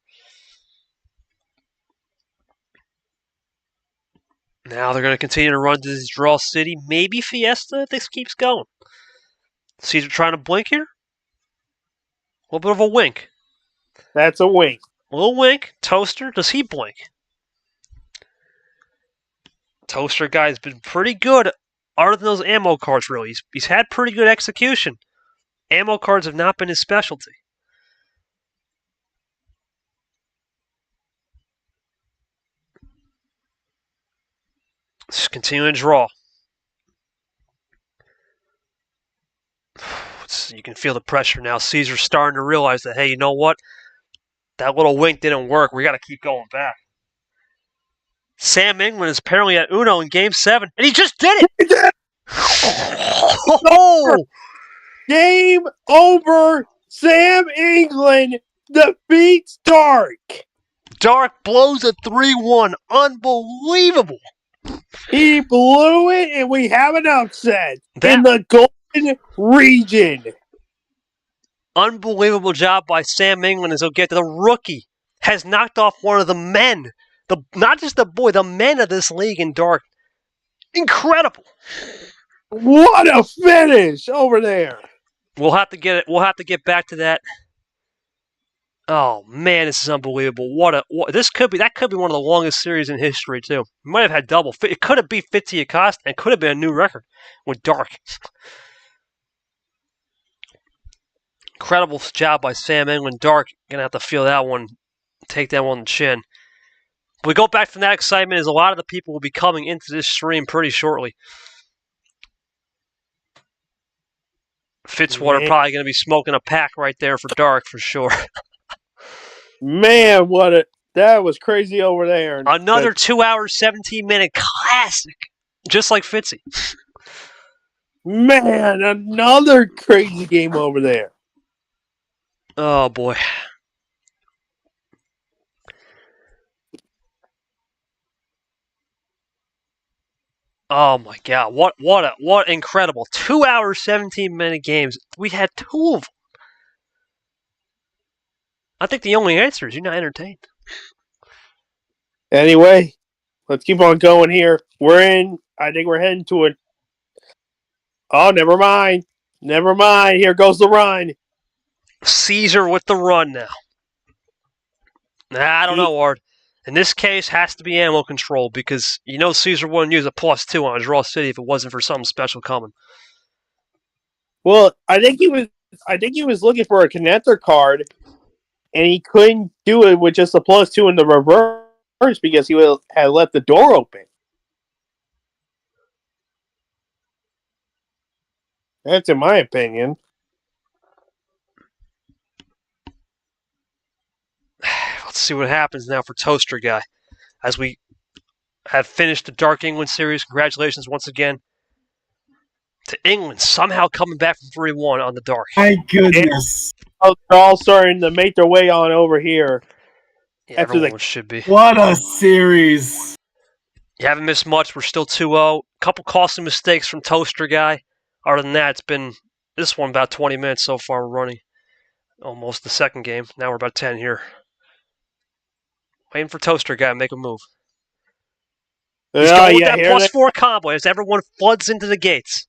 Now they're going to continue to run to this draw city. Maybe Fiesta if this keeps going. Cesar trying to blink here. A little bit of a wink. That's a wink. A little wink. Toaster, does he blink? Toaster guy's been pretty good other than those ammo cards, really. He's had pretty good execution. Ammo cards have not been his specialty. Just continuing to draw. You can feel the pressure now. Cesar's starting to realize that, hey, you know what? That little wink didn't work. We got to keep going back. Sam England is apparently at Uno in Game 7, and he just did it! He did! Oh! Game over. Sam England defeats Dark. Dark blows a 3-1. Unbelievable. He blew it, and we have an upset in the Golden Region. Unbelievable job by Sam England as he'll get to the rookie. Has knocked off one of the men. Not just the boy, the men of this league in Dark. Incredible. What a finish over there. We'll have to get it. We'll have to get back to that. Oh man, this is unbelievable. That could be one of the longest series in history too. We might have had double. It could have beat 50 Acosta and could have been a new record with Dark. Incredible job by Sam England. Dark gonna have to feel that one, take that one on the chin. We go back from that excitement as a lot of the people will be coming into this stream pretty shortly. Fitzwater probably going to be smoking a pack right there for dark for sure. Man, that was crazy over there. Another 2 hour, 17-minute classic, just like Fitzy. Man, another crazy game over there. Oh boy. Oh my god, what incredible 2 hour, 17-minute games. We had 2 of them. I think the only answer is you're not entertained. Anyway, let's keep on going here. I think we're heading to it. Oh, never mind. Never mind. Here goes the run. Cesar with the run now. I don't know, Art. In this case, has to be ammo control because you know Cesar wouldn't use a +2 on Draw City if it wasn't for something special coming. Well, I think he was looking for a connector card, and he couldn't do it with just a +2 in the reverse because he had left the door open. That's in my opinion. Let's see what happens now for Toaster Guy. As we have finished the Dark England series, congratulations once again to England, somehow coming back from 3-1 on the Dark. My goodness. They're all starting to make their way on over here. Yeah, everyone should be. What a series. You haven't missed much. We're still 2-0. Couple costly mistakes from Toaster Guy. Other than that, it's been this one about 20 minutes so far running. Almost the second game. Now we're about 10 here. Waiting for Toaster Guy to make a move. He's going with that +4 combo as everyone floods into the gates.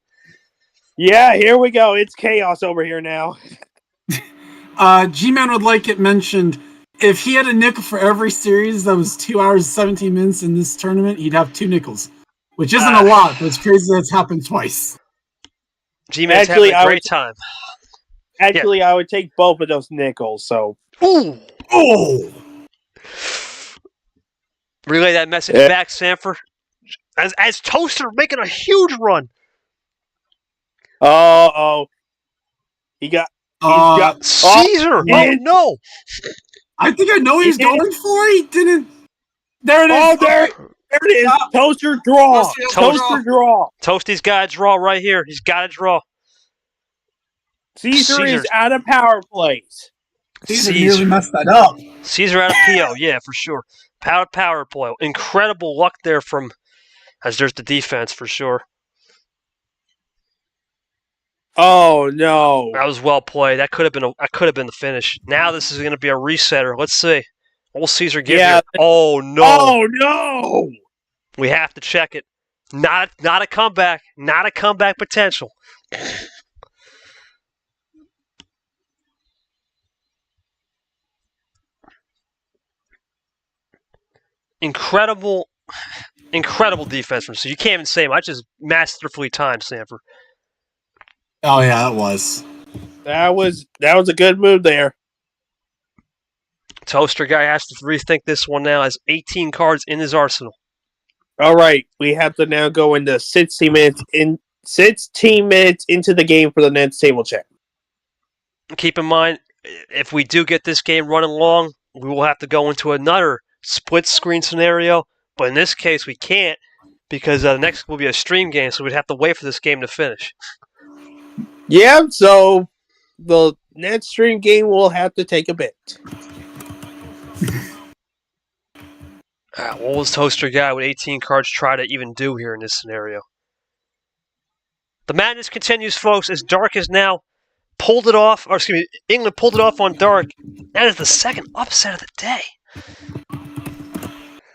Yeah, here we go. It's chaos over here now. G-Man would like it mentioned, if he had a nickel for every series that was 2 hours, 17 minutes in this tournament, he'd have 2 nickels. Which isn't a lot, but it's crazy that's happened twice. G-Man's having a great time. Actually, I would take both of those nickels, so... Ooh! Oh! Relay that message back, Sanford. As Toaster making a huge run. He got Cesar! Oh no! I think I know what he's going for. He didn't. There it is. Oh, there it is. Toaster draw. Toaster draw. Toasty's got a draw right here. He's got a draw. Cesar is out of power plays. Cesar nearly messed that up. Cesar out of PO, yeah, for sure. Power play. Incredible luck there from, as there's the defense for sure. Oh no! That was well played. That could have been the finish. Now this is going to be a resetter. Let's see. What will Cesar give here? Oh no! Oh no! We have to check it. Not a comeback. Not a comeback potential. Incredible defense from Cesar. You can't even say much. Just masterfully timed, Sanford. Oh yeah, that was a good move there. Toaster Guy has to rethink this one now. Has 18 cards in his arsenal. All right, we have to now go into 16 minutes into the game for the next table check. Keep in mind, if we do get this game running long, we will have to go into another split screen scenario. But in this case, we can't because the next will be a stream game, so we'd have to wait for this game to finish. Yeah, so the next stream game will have to take a bit. What was Toaster Guy with 18 cards try to even do here in this scenario? The madness continues, folks, as Dark has now pulled it off, or excuse me, England pulled it off on Dark. That is the second upset of the day.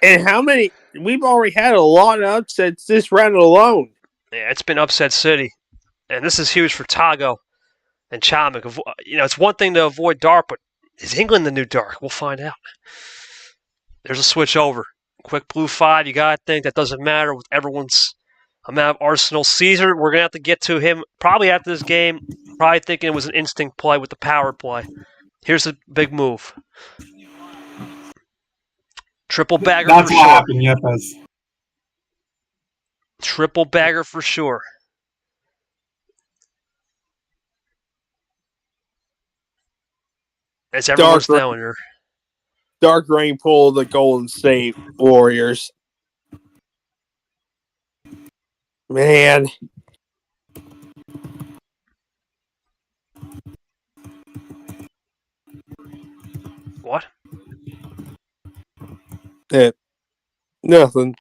And how many? We've already had a lot of upsets this round alone. Yeah, it's been upset city. And this is huge for Tago and Chamek. You know, it's one thing to avoid Dark, but is England the new Dark? We'll find out. There's a switch over. Quick blue 5, you got to think that doesn't matter with everyone's amount of arsenal. Cesar, we're going to have to get to him probably after this game. Probably thinking it was an instinct play with the power play. Here's a big move. Triple bagger That's for what sure. happened, yes. Triple bagger for sure. As everyone's knowing here. Dark Rain pull the Golden State Warriors. Man. What? Nothing.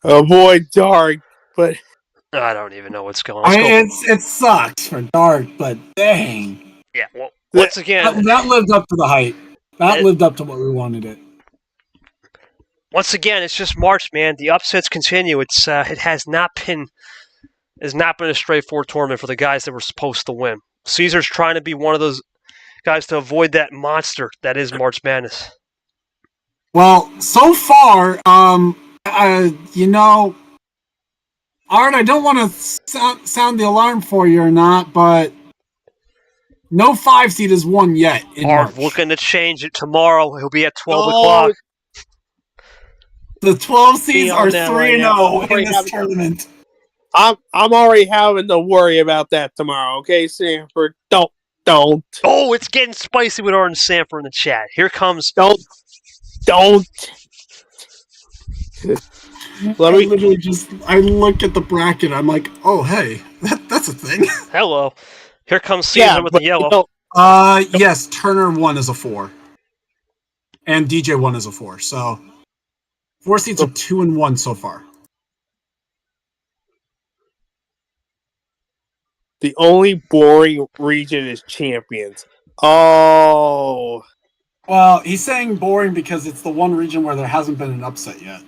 Oh boy, Dark, but I don't even know what's going on. It sucks for Dark, but dang. Yeah, well, once again... That lived up to the hype. That lived up to what we wanted it. Once again, it's just March, man. The upsets continue. It has not been a straightforward tournament for the guys that were supposed to win. Cesar's trying to be one of those guys to avoid that monster that is March Madness. Well, so far, Art, I don't want to sound the alarm for you or not, but no 5 seed is won yet in Art March. looking to change it tomorrow. He'll be at 12 o'clock. The 12 seeds are 3-0 in this tournament. I'm already having to worry about that tomorrow. Okay, Sanford, don't. Oh, it's getting spicy with Art and Sanford in the chat. Here comes. Don't. I look at the bracket. I'm like, oh hey, that's a thing. Hello. Here comes Cesar with the yellow. Yes, Turner 1 is a 4, and DJ 1 is a 4. So 4 seeds are 2-1 so far. The only boring region is Champions. Oh. Well, he's saying boring because it's the one region where there hasn't been an upset yet.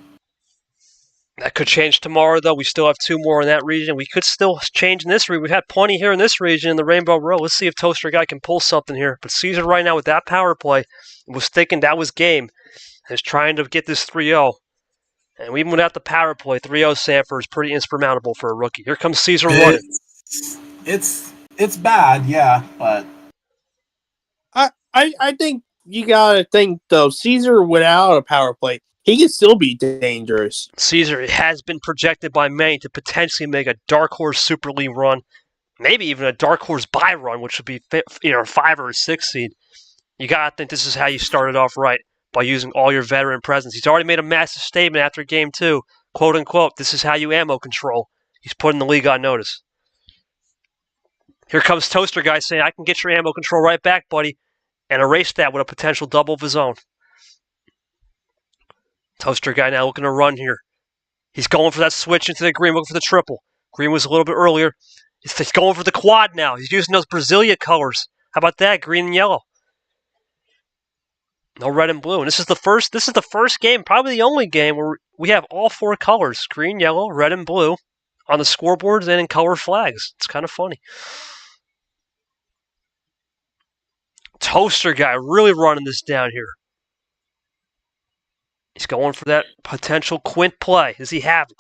That could change tomorrow, though. We still have 2 more in that region. We could still change in this region. We've had plenty here in this region, in the Rainbow Row. Let's see if Toaster Guy can pull something here. But Cesar right now with that power play was thinking that was game. Is trying to get this 3-0. And even without the power play, 3-0 Sanford is pretty insurmountable for a rookie. Here comes Cesar running. It's bad, yeah, but... I think you gotta think, though, Cesar without a power play, he can still be dangerous. Cesar has been projected by many to potentially make a Dark Horse Super League run, maybe even a Dark Horse bye run, which would be a 5 or a 6 seed. You gotta think this is how you started off right, by using all your veteran presence. He's already made a massive statement after game 2, quote unquote, this is how you ammo control. He's putting the league on notice. Here comes Toaster Guy saying, I can get your ammo control right back, buddy, and erase that with a potential double of his own. Toaster Guy now looking to run here. He's going for that switch into the green, looking for the triple. Green was a little bit earlier. He's going for the quad now. He's using those Brasilia colors. How about that? Green and yellow. No red and blue. And this is the first game, probably the only game where we have all 4 colors, green, yellow, red, and blue, on the scoreboards and in color flags. It's kind of funny. Toaster Guy really running this down here. He's going for that potential quint play. Does he have it?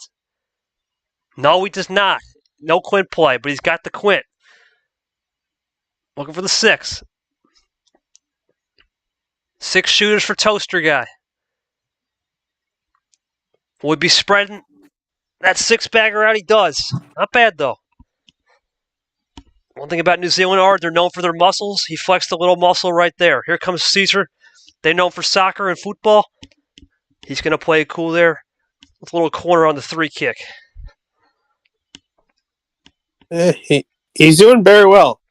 No, he does not. No quint play, but he's got the quint. Looking for the 6. 6 shooters for Toaster Guy. Would be spreading that 6-bagger out. He does. Not bad, though. One thing about New Zealand art, they're known for their muscles. He flexed a little muscle right there. Here comes Cesar. They're known for soccer and football. He's going to play it cool there with a little corner on the 3 kick. He's doing very well.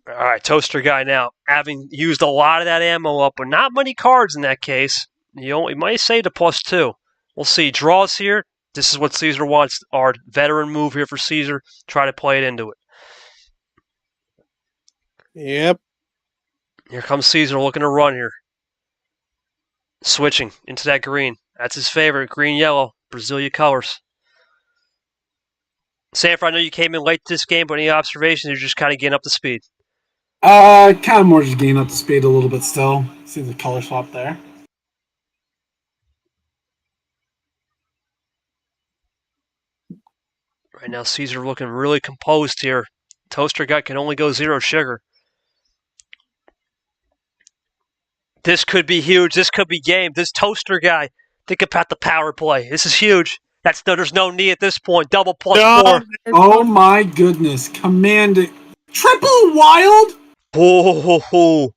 All right, Toaster Guy now, having used a lot of that ammo up, but not many cards in that case. He might say the +2. We'll see. Draws here. This is what Cesar wants. Our veteran move here for Cesar. Try to play it into it. Yep. Here comes Cesar looking to run here. Switching into that green. That's his favorite. Green-yellow. Brasilia colors. Sanford, I know you came in late to this game, but any observations? You're just kind of getting up to speed. Kind of more just getting up to speed a little bit still. See the color swap there. Right now, Cesar looking really composed here. Toaster Guy can only go 0 sugar. This could be huge. This could be game. This Toaster Guy Think about the power play. This is huge. There's no need at this point. Double plus No, 4. Oh my goodness. Command it. Triple wild? Oh,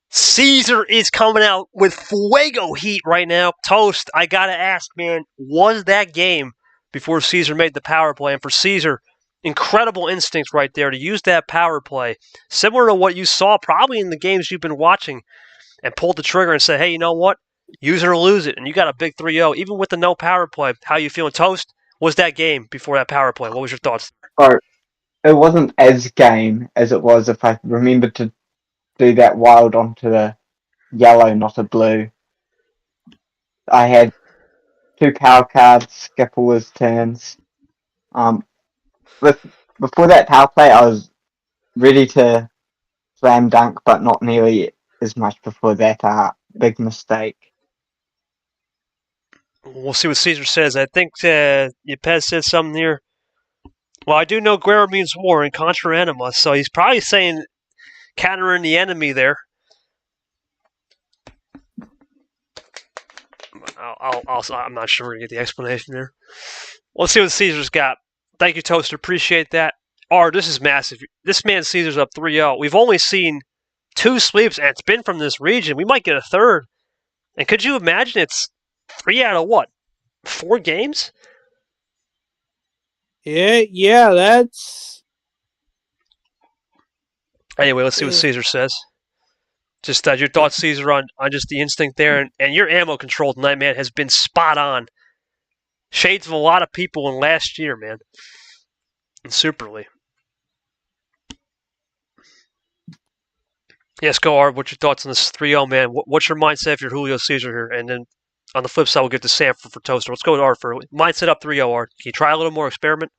Cesar is coming out with fuego heat right now. Toast, I gotta ask, man, was that game before Cesar made the power play? And for Cesar, incredible instincts right there to use that power play, similar to what you saw probably in the games you've been watching, and pulled the trigger and say, hey, you know what? Use it or lose it. And you got a big 3-0, even with the no power play. How you feeling, Toast? Was that game before that power play? What was your thoughts? So it wasn't as game as it was if I remembered to do that wild onto the yellow, not a blue. I had 2 power cards, skip all his turns. Before that power play, I was ready to slam dunk, but not nearly as much before that big mistake. We'll see what Cesar says. I think Yepez said something here. Well, I do know Guerra means war and contra anima, so he's probably saying countering the enemy there. I'm not sure we're going to get the explanation there. Let's see what Cesar's got. Thank you, Toaster. Appreciate that. This is massive. This man Cesar's up 3-0. We've only seen 2 sweeps, and it's been from this region. We might get a third. And could you imagine it's 3 out of what? 4 games? Yeah, that's... Anyway, let's see what Cesar says. Just your thoughts, Cesar, on just the instinct there. And your ammo control tonight, man, has been spot on. Shades of a lot of people in last year, man. In Super League. Yes, go, Art. What's your thoughts on this 3-0, man? What's your mindset if you're Julio Cesar here? And then on the flip side, we'll get to Sanford for Toaster. Let's go with Art for mindset up 3-0, Art. Can you try a little more experiment?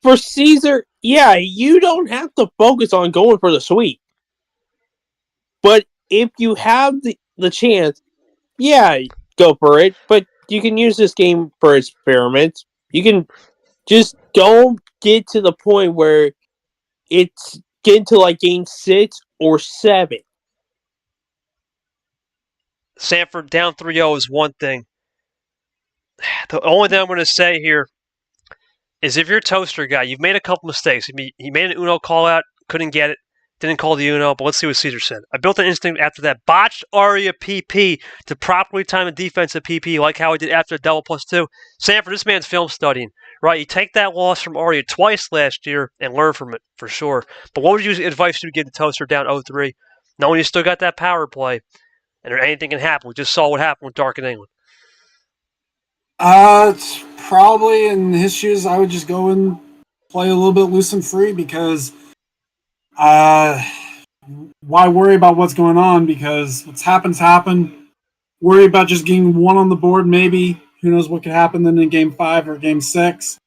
For Cesar, yeah, you don't have to focus on going for the sweep. But if you have the chance, yeah, go for it. But you can use this game for experiments. You can just don't get to the point where it's getting to like game 6 or 7. Sanford down 3-0 is one thing. The only thing I'm going to say here is if you're a Toaster guy, you've made a couple mistakes. He made an Uno call out, couldn't get it, didn't call the Uno, but let's see what Cesar said. I built an instinct after that botched Aria PP to properly time a defensive PP like how I did after the double +2. Sanford, this man's film studying, right? You take that loss from Aria twice last year and learn from it, for sure. But what would you advice you would give to Toaster down 0-3, knowing you still got that power play, and anything can happen? We just saw what happened with Dark in England. It's probably in his shoes. I would just go and play a little bit loose and free because why worry about what's going on? Because what's happened's happened. Worry about just getting one on the board, maybe. Who knows what could happen then in game 5 or game 6.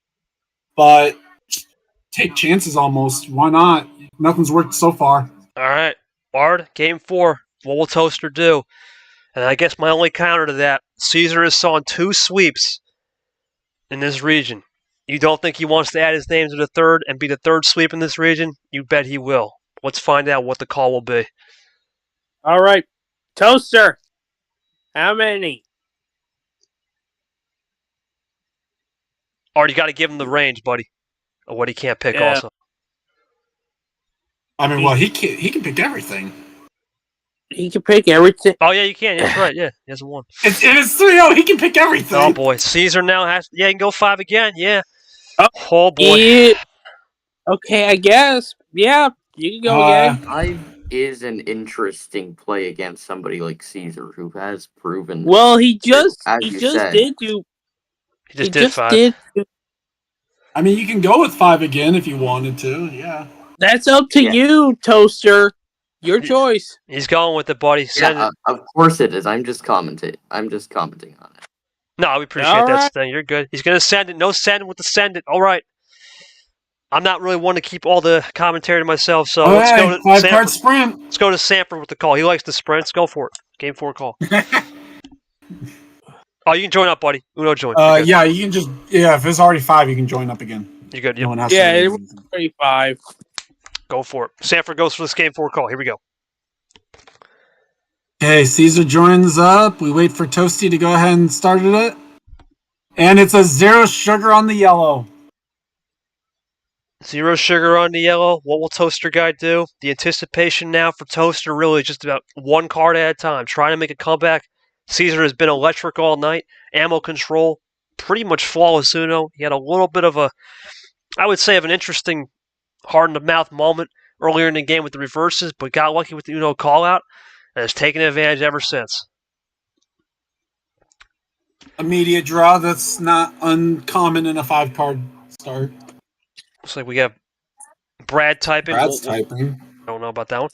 But take chances almost. Why not? Nothing's worked so far. All right. Bard, game 4. What will Toaster do? And I guess my only counter to that, Cesar has saw 2 sweeps in this region. You don't think he wants to add his name to the third and be the third sweep in this region? You bet he will. Let's find out what the call will be. All right. Toaster, how many? Art, you got to give him the range, buddy, of what he can't pick also. I mean, well, he can pick everything. He can pick everything. Oh, yeah, you can. That's right. Yeah, he hasn't won. It's 3-0. He can pick everything. Oh, boy. Cesar now has... Yeah, he can go 5 again. Yeah. Oh, boy. Yeah. Okay, I guess. Yeah, you can go again. 5 is an interesting play against somebody like Cesar, who has proven... Well, he just said. He just did 5. I mean, you can go with 5 again if you wanted to, yeah. That's up to you, Toaster. Your choice. He's going with it, buddy. Of course it is. I'm just commenting on it. No, we appreciate that, Sting. You're good. He's going to send it. No send with the send it. All right. I'm not really one to keep all the commentary to myself, so let's go to 5-card sprint. Let's go to Sanford with the call. He likes the sprints. Go for it. Game 4 call. Oh, you can join up, buddy. Uno join. Yeah, you can just... Yeah, if it's already 5, you can join up again. You're good. No one has Yeah, to it was 35. Go for it. Sanford goes for this game 4 call. Here we go. Okay, Caesar joins up. We wait for Toasty to go ahead and start it. And it's a 0 sugar on the yellow. 0 sugar on the yellow. What will Toaster Guy do? The anticipation now for Toaster really is just about one card at a time, trying to make a comeback. Caesar has been electric all night. Ammo control, pretty much flawless Uno. He had a little bit of I would say, of an interesting hard-in-the-mouth moment earlier in the game with the reverses, but got lucky with the Uno call-out and has taken advantage ever since. Immediate draw. That's not uncommon in a 5-card start. Looks like we have Brad typing. Brad's typing. I don't know about that one.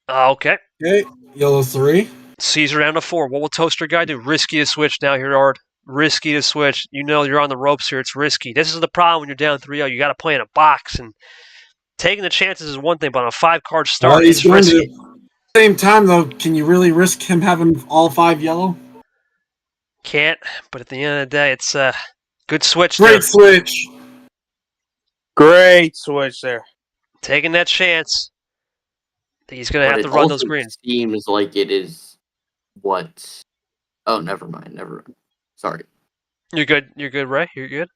Okay. Okay, yellow 3. Caesar down to 4. What will Toaster Guy do? Risky to switch now here, Art. Risky to switch. You know you're on the ropes here. It's risky. This is the problem when you're down 3-0. You got to play in a box, and taking the chances is one thing, but on a 5-card start, it's risky. At the same time, though, can you really risk him having all 5 yellow? Can't, but at the end of the day, it's a good switch Great there. switch. Great switch there. Taking that chance. I think he's going to have to run those greens. It seems like it is what... Oh, never mind. Sorry. You're good. You're good, Ray. You're good.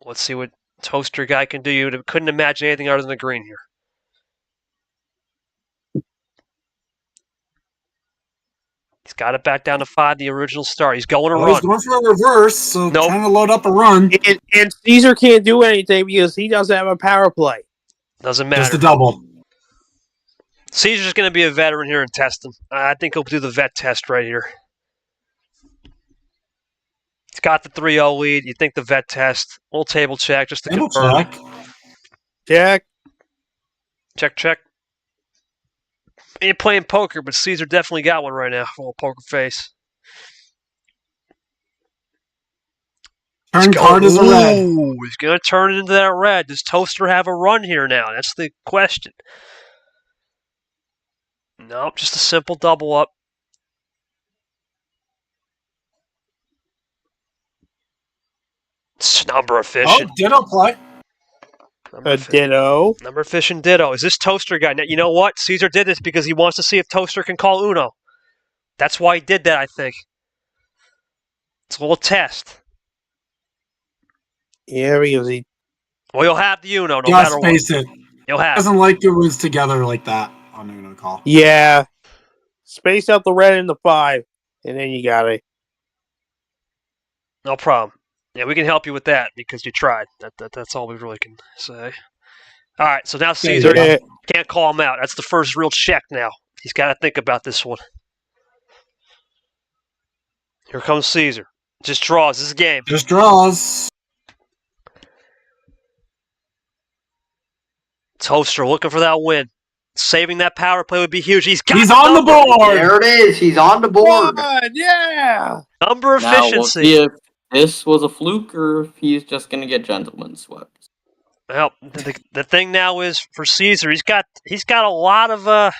Let's see what Toaster Guy can do. You couldn't imagine anything other than the green here. He's got it back down to 5, the original start. He's going to run. He's going for a reverse, so Nope. trying to load up a run. And Caesar can't do anything because he doesn't have a power play. Doesn't matter. Just a double. Caesar's going to be a veteran here and test him. I think he'll do the vet test right here. He's got the 3-0 lead. You think the vet test. A little table check just to confirm. Check. Check. Ain't playing poker, but Caesar definitely got one right now. Full poker face. Turn card is a red. Ooh, he's going to turn it into that red. Does Toaster have a run here now? That's the question. Nope, just a simple double up. It's number efficient. Oh, ditto play. Ditto. Number efficient ditto. Is this Toaster Guy? Now, you know what? Caesar did this because he wants to see if Toaster can call Uno. That's why he did that, I think. It's a little test. Yeah, because he... Well, you'll have the Uno no Just matter what. face it. You'll have it. Doesn't like it was together like that on Uno call. Yeah. Space out the red and the 5, and then you got it. No problem. Yeah, we can help you with that because you tried. That's all we really can say. All right, so now Caesar can't call him out. That's the first real check now. He's got to think about this one. Here comes Caesar. Just draws. This is a game. Just draws. Toaster looking for that win. Saving that power play would be huge. He's on the board. There it is. He's on the board. Yeah. Number efficiency. Now we'll see if this was a fluke or if he's just going to get gentleman swept. Well, the thing now is for Caesar, he's got a lot of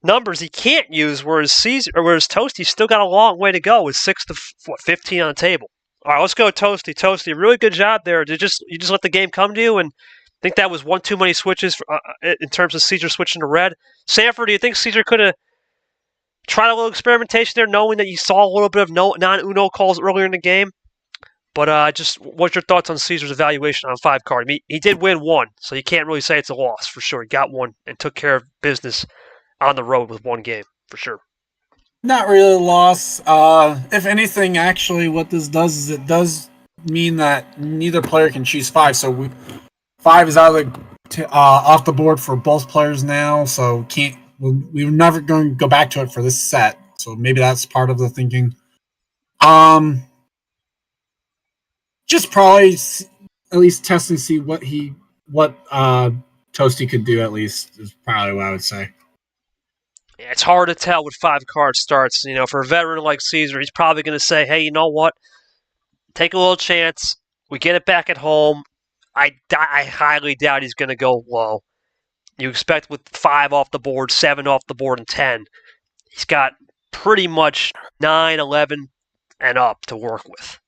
numbers he can't use, whereas Toasty's still got a long way to go with 6 to 15 on the table. All right, let's go, Toasty. Toasty, really good job there. You just let the game come to you, and I think that was one too many switches in terms of Caesar switching to red. Sanford, do you think Caesar could have tried a little experimentation there, knowing that you saw a little bit of non-Uno calls earlier in the game? But just what's your thoughts on Caesar's evaluation on 5-card? I mean, he did win 1, so you can't really say it's a loss for sure. He got 1 and took care of business on the road with 1 game for sure. Not really a loss. If anything, actually, what this does is it does mean that neither player can choose 5. So 5 is out of off the board for both players now. So we're never going to go back to it for this set. So maybe that's part of the thinking. Just probably at least test and see what Toasty could do. At least is probably what I would say. Yeah, it's hard to tell with 5-card starts. You know, for a veteran like Caesar, he's probably going to say, "Hey, you know what? Take a little chance. We get it back at home." I highly doubt he's going to go low. You expect with 5 off the board, 7 off the board, and 10. He's got pretty much 9, 11, and up to work with.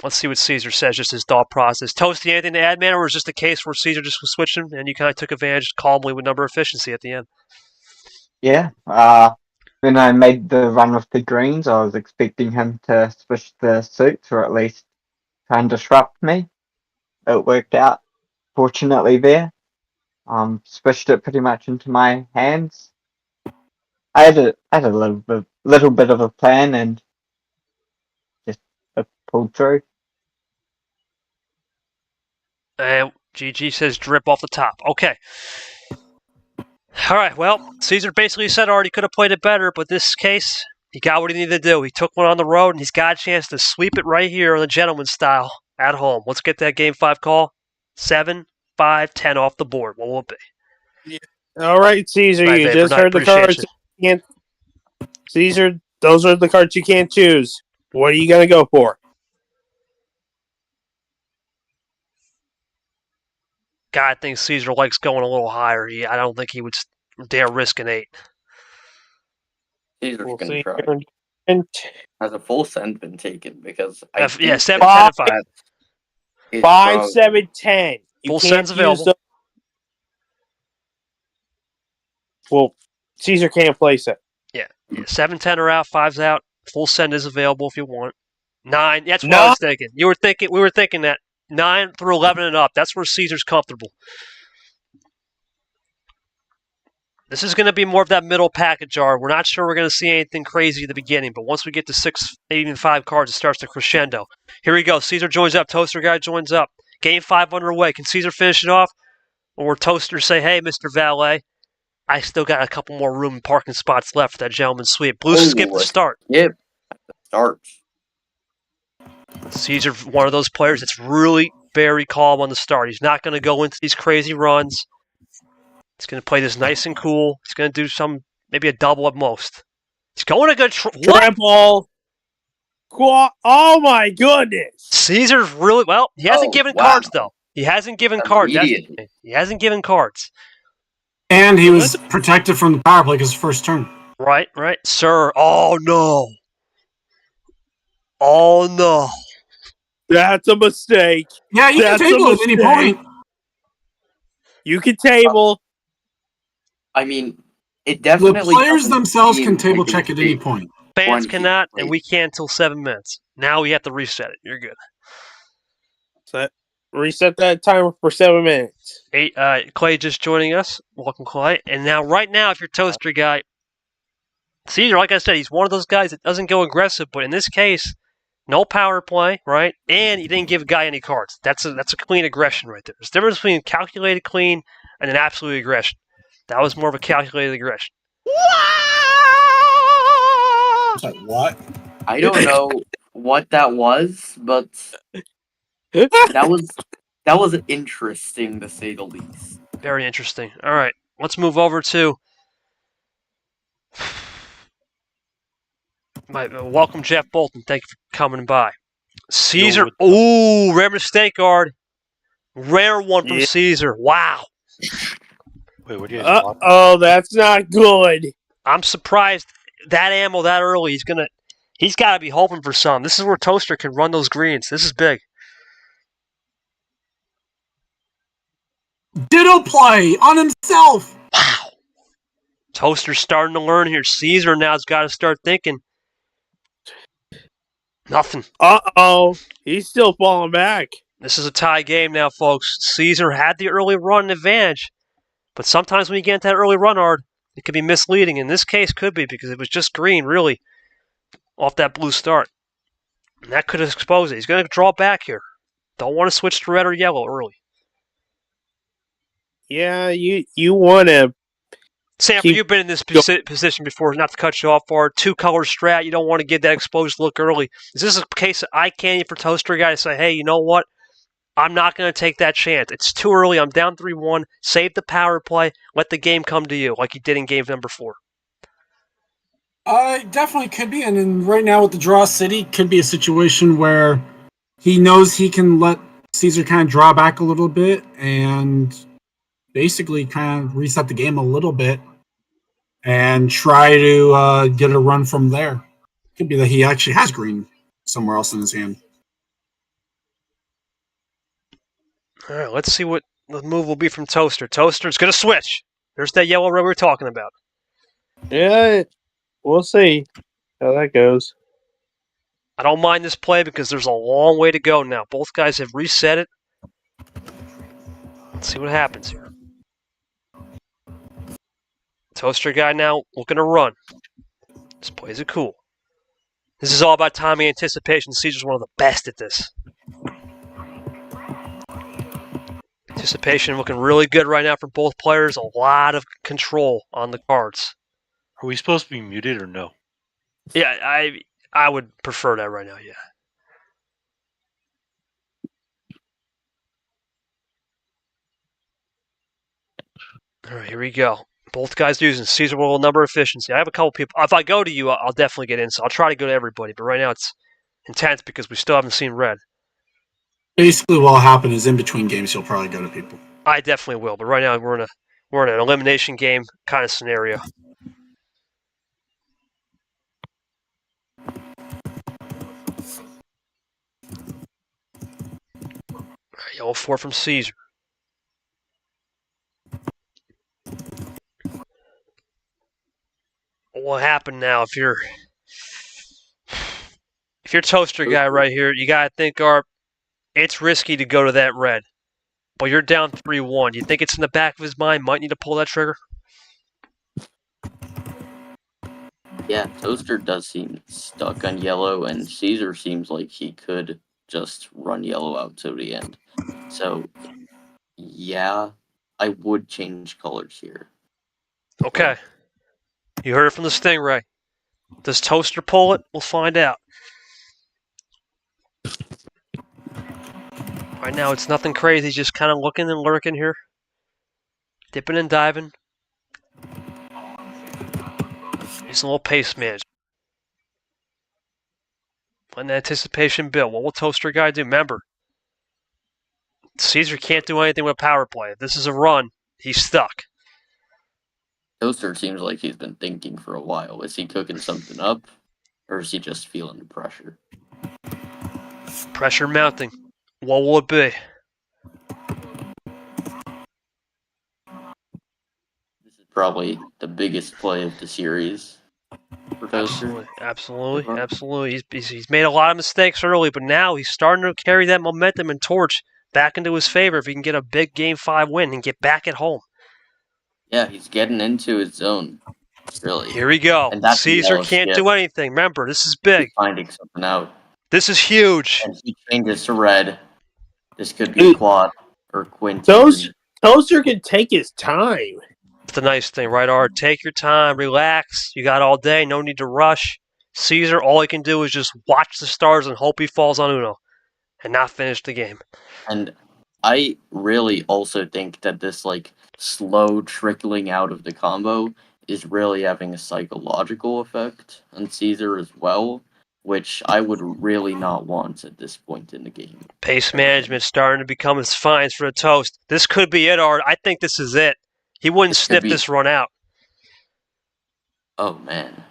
Let's see what Cesar says, just his thought process. Toasty, anything to add, man, or was it just a case where Cesar just was switching and you kind of took advantage calmly with number efficiency at the end? Yeah. When I made the run with the greens, I was expecting him to switch the suits or at least try and disrupt me. It worked out, fortunately, there. Switched it pretty much into my hands. I had a little bit of a plan and just pulled through. And GG says drip off the top. Okay. All right, well, Cesar basically said already could have played it better, but this case, he got what he needed to do. He took one on the road, and he's got a chance to sweep it right here on the gentleman's style at home. Let's get that Game 5 call. 7, 5, 10 off the board. What will it be? Yeah. All right, Cesar, Right, you Vapor just Knight, heard the appreciate cards. you. Cesar, those are the cards you can't choose. What are you going to go for? God, I think Cesar likes going a little higher. I don't think he would dare risk an 8. Caesar's We'll gonna see. try. And Has a full send been taken? Because Yeah, think 7, Five. 10, and 5. it's 5, probably- 7, 10. You Full can't send's use available. those. Well, Cesar can't place it. Yeah, 7, 10 are out, 5's out. Full send is available if you want. 9, that's what I No. was thinking. We were thinking that 9 through 11 and up. That's where Caesar's comfortable. This is going to be more of that middle package jar. We're not sure we're going to see anything crazy at the beginning, but once we get to 6, even 5 cards, it starts to crescendo. Here we go. Caesar joins up. Toaster guy joins up. Game 5 underway. Can Caesar finish it off? Or Toaster say, hey, Mr. Valet, I still got a couple more room and parking spots left for that gentleman's sweep. Blue skip the start. Yep. Starts. Caesar, one of those players that's really very calm on the start. He's not going to go into these crazy runs. He's going to play this nice and cool. He's going to do maybe a double at most. He's going to go triple. Oh my goodness! Caesar's really well. He hasn't given cards though. He hasn't given cards. He hasn't given cards. And he was protected from the power play because first turn. Right, sir. Oh no! Oh no! That's a mistake. Yeah, you can table at any point. You can table. I mean, it definitely. The players themselves can table check at any point. Fans cannot, and we can't until 7 minutes. Now we have to reset it. You're good. Reset that timer for 7 minutes. Clay just joining us. Welcome, Clay. And now, right now, if you're Toaster guy, Caesar, like I said, he's one of those guys that doesn't go aggressive, but in this case, no power play, right? And he didn't give a guy any cards. That's a clean aggression right there. There's a difference between calculated clean and an absolute aggression. That was more of a calculated aggression. What? I don't know what that was, but that was interesting to say the least. Very interesting. All right, let's move over to welcome, Jeff Bolton. Thank you for coming by. Caesar. Ooh, rare mistake guard. Rare one from Caesar. Wow. Wait, what do you guys want? Oh, that's not good. I'm surprised that ammo that early. He's got to be hoping for some. This is where Toaster can run those greens. This is big. Ditto play on himself. Wow. Toaster's starting to learn here. Caesar now's got to start thinking. Nothing. Uh-oh. He's still falling back. This is a tie game now, folks. Caesar had the early run advantage, but sometimes when you get into that early run hard, it can be misleading. In this case, could be because it was just green, really, off that blue start. And that could expose it. He's going to draw back here. Don't want to switch to red or yellow early. Yeah, you want to. Sanford, you've been in this position before, not to cut you off, for 2-color strat. You don't want to get that exposed look early. Is this a case of eye candy for Toaster guy to say, hey, you know what? I'm not going to take that chance. It's too early. I'm down 3-1. Save the power play. Let the game come to you like you did in game number 4. It definitely could be. And then right now with the draw city, could be a situation where he knows he can let Caesar kind of draw back a little bit and basically kind of reset the game a little bit and try to get a run from there. Could be that he actually has green somewhere else in his hand. All right, let's see what the move will be from Toaster. Toaster's going to switch. There's that yellow red we were talking about. Yeah, we'll see how that goes. I don't mind this play because there's a long way to go now. Both guys have reset it. Let's see what happens here. Toaster guy now looking to run. This plays it cool. This is all about timing and anticipation. Caesar's one of the best at this. Anticipation looking really good right now for both players. A lot of control on the cards. Are we supposed to be muted or no? Yeah, I would prefer that right now, yeah. All right, here we go. Both guys using Caesar will number efficiency. I have a couple people. If I go to you, I'll definitely get in. So I'll try to go to everybody. But right now it's intense because we still haven't seen red. Basically, what'll happen is in between games, you'll probably go to people. I definitely will. But right now we're in an elimination game kind of scenario. Yellow 4 from Caesar. What will happen now if you're Toaster guy right here? You gotta think, it's risky to go to that red, but you're down 3-1. You think it's in the back of his mind? Might need to pull that trigger. Yeah, Toaster does seem stuck on yellow, and Caesar seems like he could just run yellow out to the end. So, yeah, I would change colors here. Okay. You heard it from the Stingray. Does Toaster pull it? We'll find out. Right now, it's nothing crazy. Just kind of looking and lurking here. Dipping and diving. Just a little pace management. Letting the anticipation build. What will Toaster guy do? Remember, Caesar can't do anything with power play. If this is a run, he's stuck. Toaster seems like he's been thinking for a while. Is he cooking something up, or is he just feeling the pressure? Pressure mounting. What will it be? This is probably the biggest play of the series for Toaster. Absolutely. He's made a lot of mistakes early, but now he's starting to carry that momentum and torch back into his favor if he can get a big Game 5 win and get back at home. Yeah, he's getting into his zone. Really. Here we go. And that's Caesar can't do anything. Remember, this is big. He's finding something out. This is huge. And he changes to red. This could be quad or quint. Toaster can take his time. That's the nice thing, right, Art? Take your time, relax. You got all day, no need to rush. Caesar, all he can do is just watch the stars and hope he falls on Uno and not finish the game. And I really also think that this slow trickling out of the combo is really having a psychological effect on Caesar as well, which I would really not want at this point in the game. Pace management starting to become his fines for the Toast. This could be it, Art. I think this is it. He wouldn't sniff this run out. Oh, man.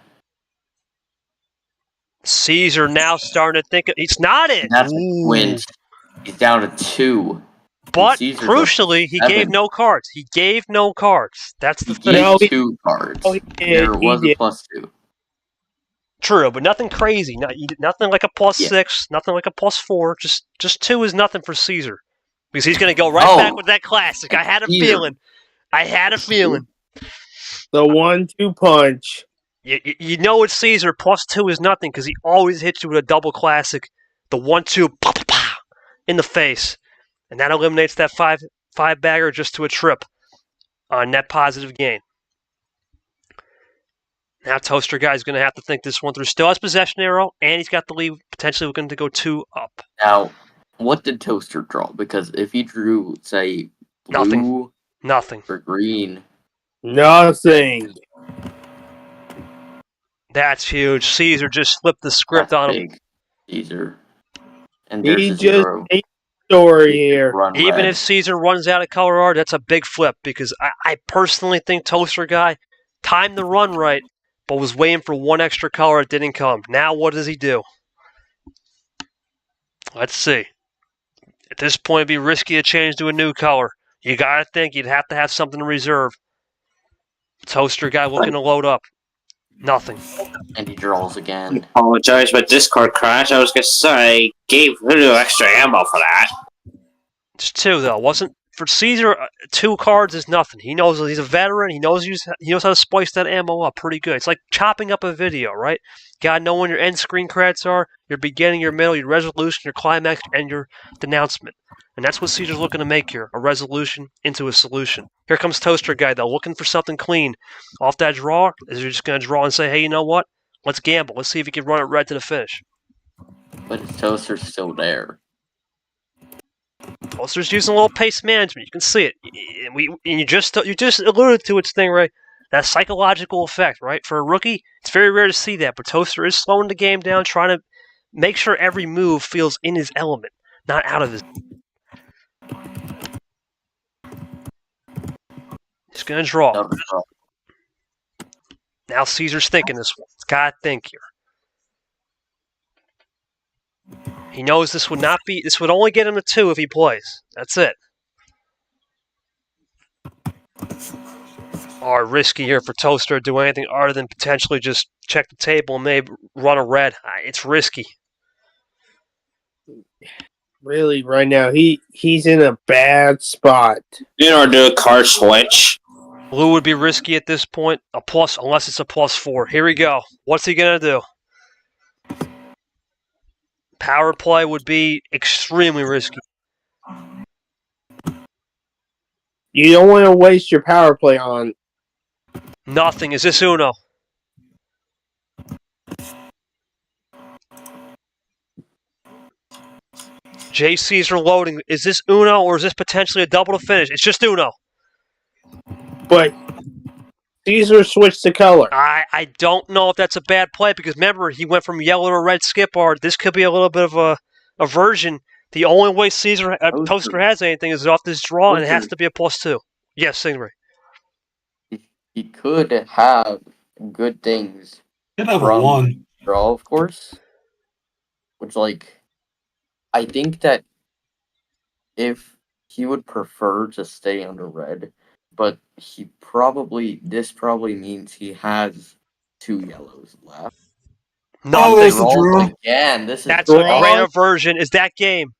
Caesar now starting to think it's not it. And that's a quint. He's down to 2. But crucially, he gave no cards. He gave no cards. That's the thing. He gave 2 cards. There was a +2. True, but nothing crazy. Nothing like a +6. Nothing like a +4. Just 2 is nothing for Caesar because he's going to go right back with that classic. I had a feeling. The 1-2 punch. You know it's Caesar. +2 is nothing because he always hits you with a double classic. The 1-2 in the face. And that eliminates that five bagger just to a trip on net positive gain. Now Toaster guy's going to have to think this one through. Still has possession arrow, and he's got the lead potentially looking to go 2 up. Now, what did Toaster draw? Because if he drew, say, blue Nothing. or green. Nothing. That's huge. Caesar just flipped the script on him. Caesar. And there's He a just 0. Story here. Even if Caesar runs out of color art, that's a big flip because I personally think Toaster guy timed the run right, but was waiting for one extra color that didn't come. Now what does he do? Let's see. At this point, it'd be risky to change to a new color. You gotta think you'd have to have something in reserve. Toaster guy looking to load up. Nothing. And he draws again. Apologize, but Discord crashed. I was gonna say, gave Julio extra ammo for that. It's 2 though. Wasn't for Cesar. 2 cards is nothing. He knows he's a veteran. He knows how to spice that ammo up pretty good. It's like chopping up a video, right? Gotta know when your end screen credits are, your beginning, your middle, your resolution, your climax, and your denouncement. And that's what Cesar's looking to make here, a resolution into a solution. Here comes Toaster Guy, though, looking for something clean. Off that draw, is he just going to draw and say, hey, you know what? Let's gamble. Let's see if he can run it red to the finish. But his Toaster's still there. Toaster's using a little pace management. You can see it. And you just alluded to it, Stingray. That psychological effect, right? For a rookie, it's very rare to see that. But Toaster is slowing the game down, trying to make sure every move feels in his element, not out of his. He's going to draw. Another draw. Now Cesar's thinking this one. He's got to think here. He knows this would only get him to 2 if he plays. That's it. Or risky here for Toaster to do anything other than potentially just check the table and maybe run a red. It's risky. Really, right now, he's in a bad spot. You know, do a card switch. Blue would be risky at this point, unless it's a +4. Here we go. What's he going to do? Power play would be extremely risky. You don't want to waste your power play on. Nothing. Is this Uno? J. Cesar loading. Is this Uno or is this potentially a double to finish? It's just Uno. But Cesar switched the color. I don't know if that's a bad play because remember, he went from yellow to red skip art. This could be a little bit of a version. The only way Toaster has anything is off this draw, and it has to be a +2. Yes, Stingray. He could have good things. Could have a from 1. Draw, of course. Which, I think that if he would prefer to stay under red, but this probably means he has 2 yellows left. No, there's the draw. Again, that's a great aversion. Is that game?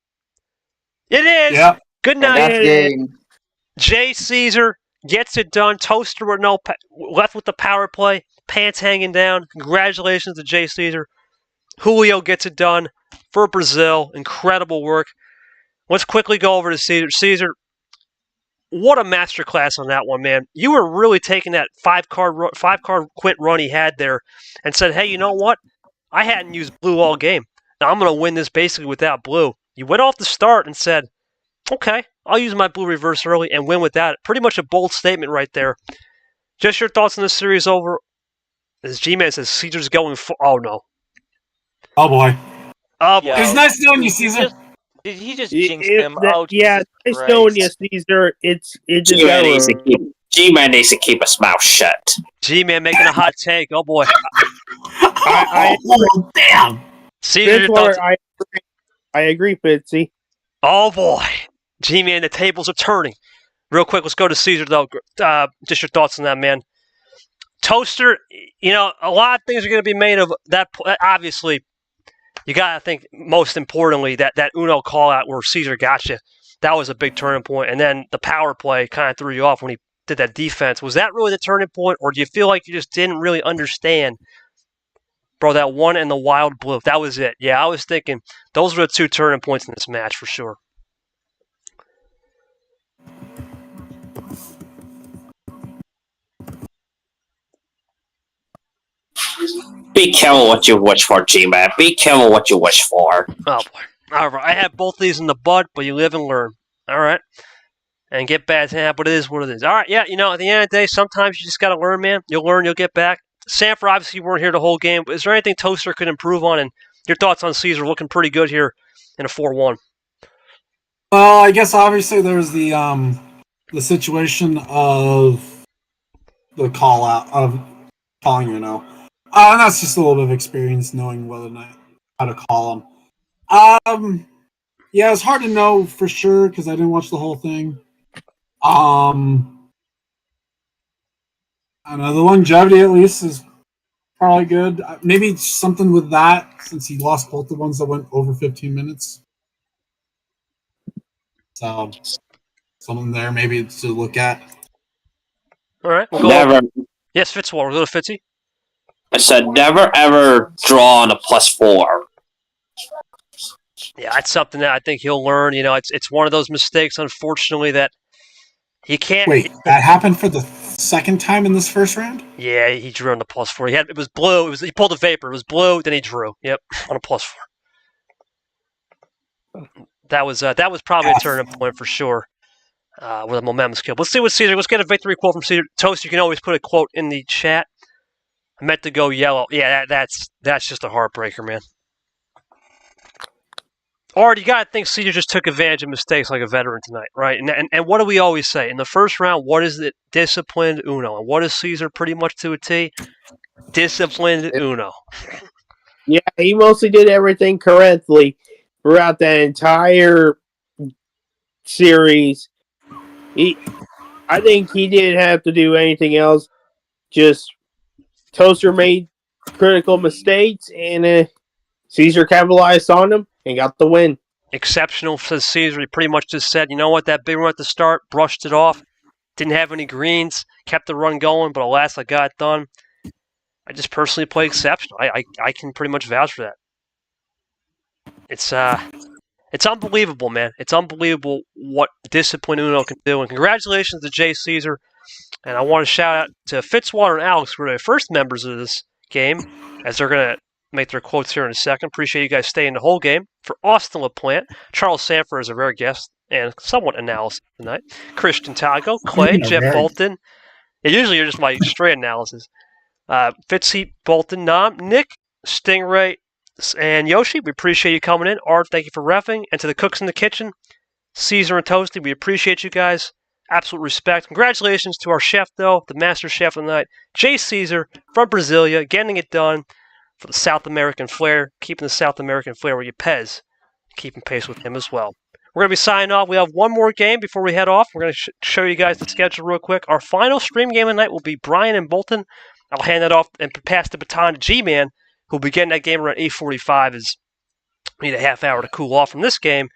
It is. Yep. Good and night. that's game. J. Cesar gets it done. Toaster with left with the power play, pants hanging down. Congratulations to J. Cesar. Julio gets it done for Brazil. Incredible work. Let's quickly go over to Cesar. Cesar, what a masterclass on that one, man. You were really taking that 5-card quint run he had there and said, hey, you know what? I hadn't used blue all game. Now I'm going to win this basically without blue. You went off the start and said, okay, I'll use my blue reverse early and win with that. Pretty much a bold statement right there. Just your thoughts on this series over. As G-Man says, Cesar's going for... Oh, no. Oh, boy. Oh, boy. Yeah. It's nice knowing you, Caesar. Did he just jinx him? Oh, yeah, Jesus it's Christ. knowing you, Caesar. It's G-Man needs to keep his mouth shut. G-Man making a hot take. Oh, boy. Oh, damn. Cesar, your thoughts... I agree, Fitzy. Oh, boy. G-Man, the tables are turning. Real quick, let's go to Cesar, though. Just your thoughts on that, man. Toaster, a lot of things are going to be made of that. Obviously, you got to think, most importantly, that Uno call-out where Cesar got you. That was a big turning point. And then the power play kind of threw you off when he did that defense. Was that really the turning point, or do you feel like you just didn't really understand, bro, that one and the wild blue? That was it. Yeah, I was thinking those were the 2 turning points in this match for sure. Be careful what you wish for, G-Man. Be careful what you wish for. Oh, boy. All right. I have both these in the bud, but you live and learn. All right? And get bad, but it is what it is. All right, yeah, at the end of the day, sometimes you just got to learn, man. You'll learn, you'll get back. Sanford, obviously, you weren't here the whole game, but is there anything Toaster could improve on? And your thoughts on Cesar looking pretty good here in a 4-1? Well, I guess obviously there's the situation of the call out of calling Uno. And that's just a little bit of experience knowing whether or not how to call them. Yeah, it's hard to know for sure because I didn't watch the whole thing. I don't know, the longevity at least is probably good. Maybe it's something with that since he lost both the ones that went over 15 minutes. So something there maybe to look at. All right, we'll go. Never. Yes, Fitzwater. We'll go to Fitzy. I said never ever draw on a +4. Yeah, that's something that I think he'll learn. You know, it's one of those mistakes, unfortunately, that he can't. Wait, that happened for the second time in this first round? Yeah, he drew on the +4. It was blue. He pulled a vapor. It was blue. Then he drew. Yep, on a +4. That was probably a turning point for sure. With a momentum skill. Let's see what Cesar. Let's get a victory quote from Cesar. Toast, you can always put a quote in the chat. I meant to go yellow. Yeah, that's just a heartbreaker, man. Or you got to think Cesar just took advantage of mistakes like a veteran tonight, right? And what do we always say? In the first round, what is it? Disciplined Uno. And what is Cesar pretty much to a T? Disciplined Uno. Yeah, he mostly did everything correctly throughout that entire series. I think he didn't have to do anything else. Just Toaster made critical mistakes, and Cesar capitalized on them and got the win. Exceptional, says Cesar. He pretty much just said, you know what, that big run at the start, brushed it off. Didn't have any greens, kept the run going, but alas, I got it done. I just personally play exceptional. I can pretty much vouch for that. It's unbelievable, man. It's unbelievable what discipline Uno can do. And congratulations to Jay Cesar. And I want to shout out to Fitzwater and Alex, who are the first members of this game, as they're going to make their quotes here in a second. Appreciate you guys staying the whole game. For Austin LaPlante, Charles Sanford is a rare guest and somewhat analysis tonight. Christian Tago, Clay, Jeff Bolton. Yeah, usually you're just my straight analysis. Fitzy, Bolton, Nam, Nick, Stingray, and Yoshi, we appreciate you coming in. Art, thank you for reffing. And to the cooks in the kitchen, Cesar and Toasty, we appreciate you guys. Absolute respect. Congratulations to our chef, though, the master chef of the night, Jay Cesar from Brasilia, getting it done for the South American flair, keeping the South American flair with you, Pez, keeping pace with him as well. We're going to be signing off. We have one more game before we head off. We're going to show you guys the schedule real quick. Our final stream game of the night will be Brian and Bolton. I'll hand that off and pass the baton to G-Man, who'll be getting that game around 8:45 as we need a half hour to cool off from this game.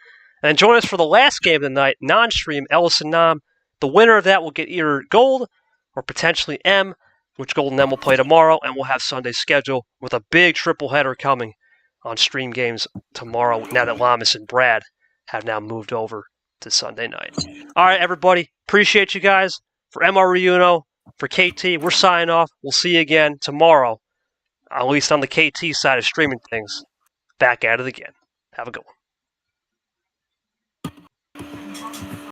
And then join us for the last game of the night, non-stream, Ellis and Nam. The winner of that will get either gold or potentially M, which gold and M will play tomorrow, and we'll have Sunday's schedule with a big triple header coming on stream games tomorrow now that Lamas and Brad have now moved over to Sunday night. All right, everybody. Appreciate you guys. For MRE UNO, for KT, we're signing off. We'll see you again tomorrow, at least on the KT side of streaming things. Back at it again. Have a good one.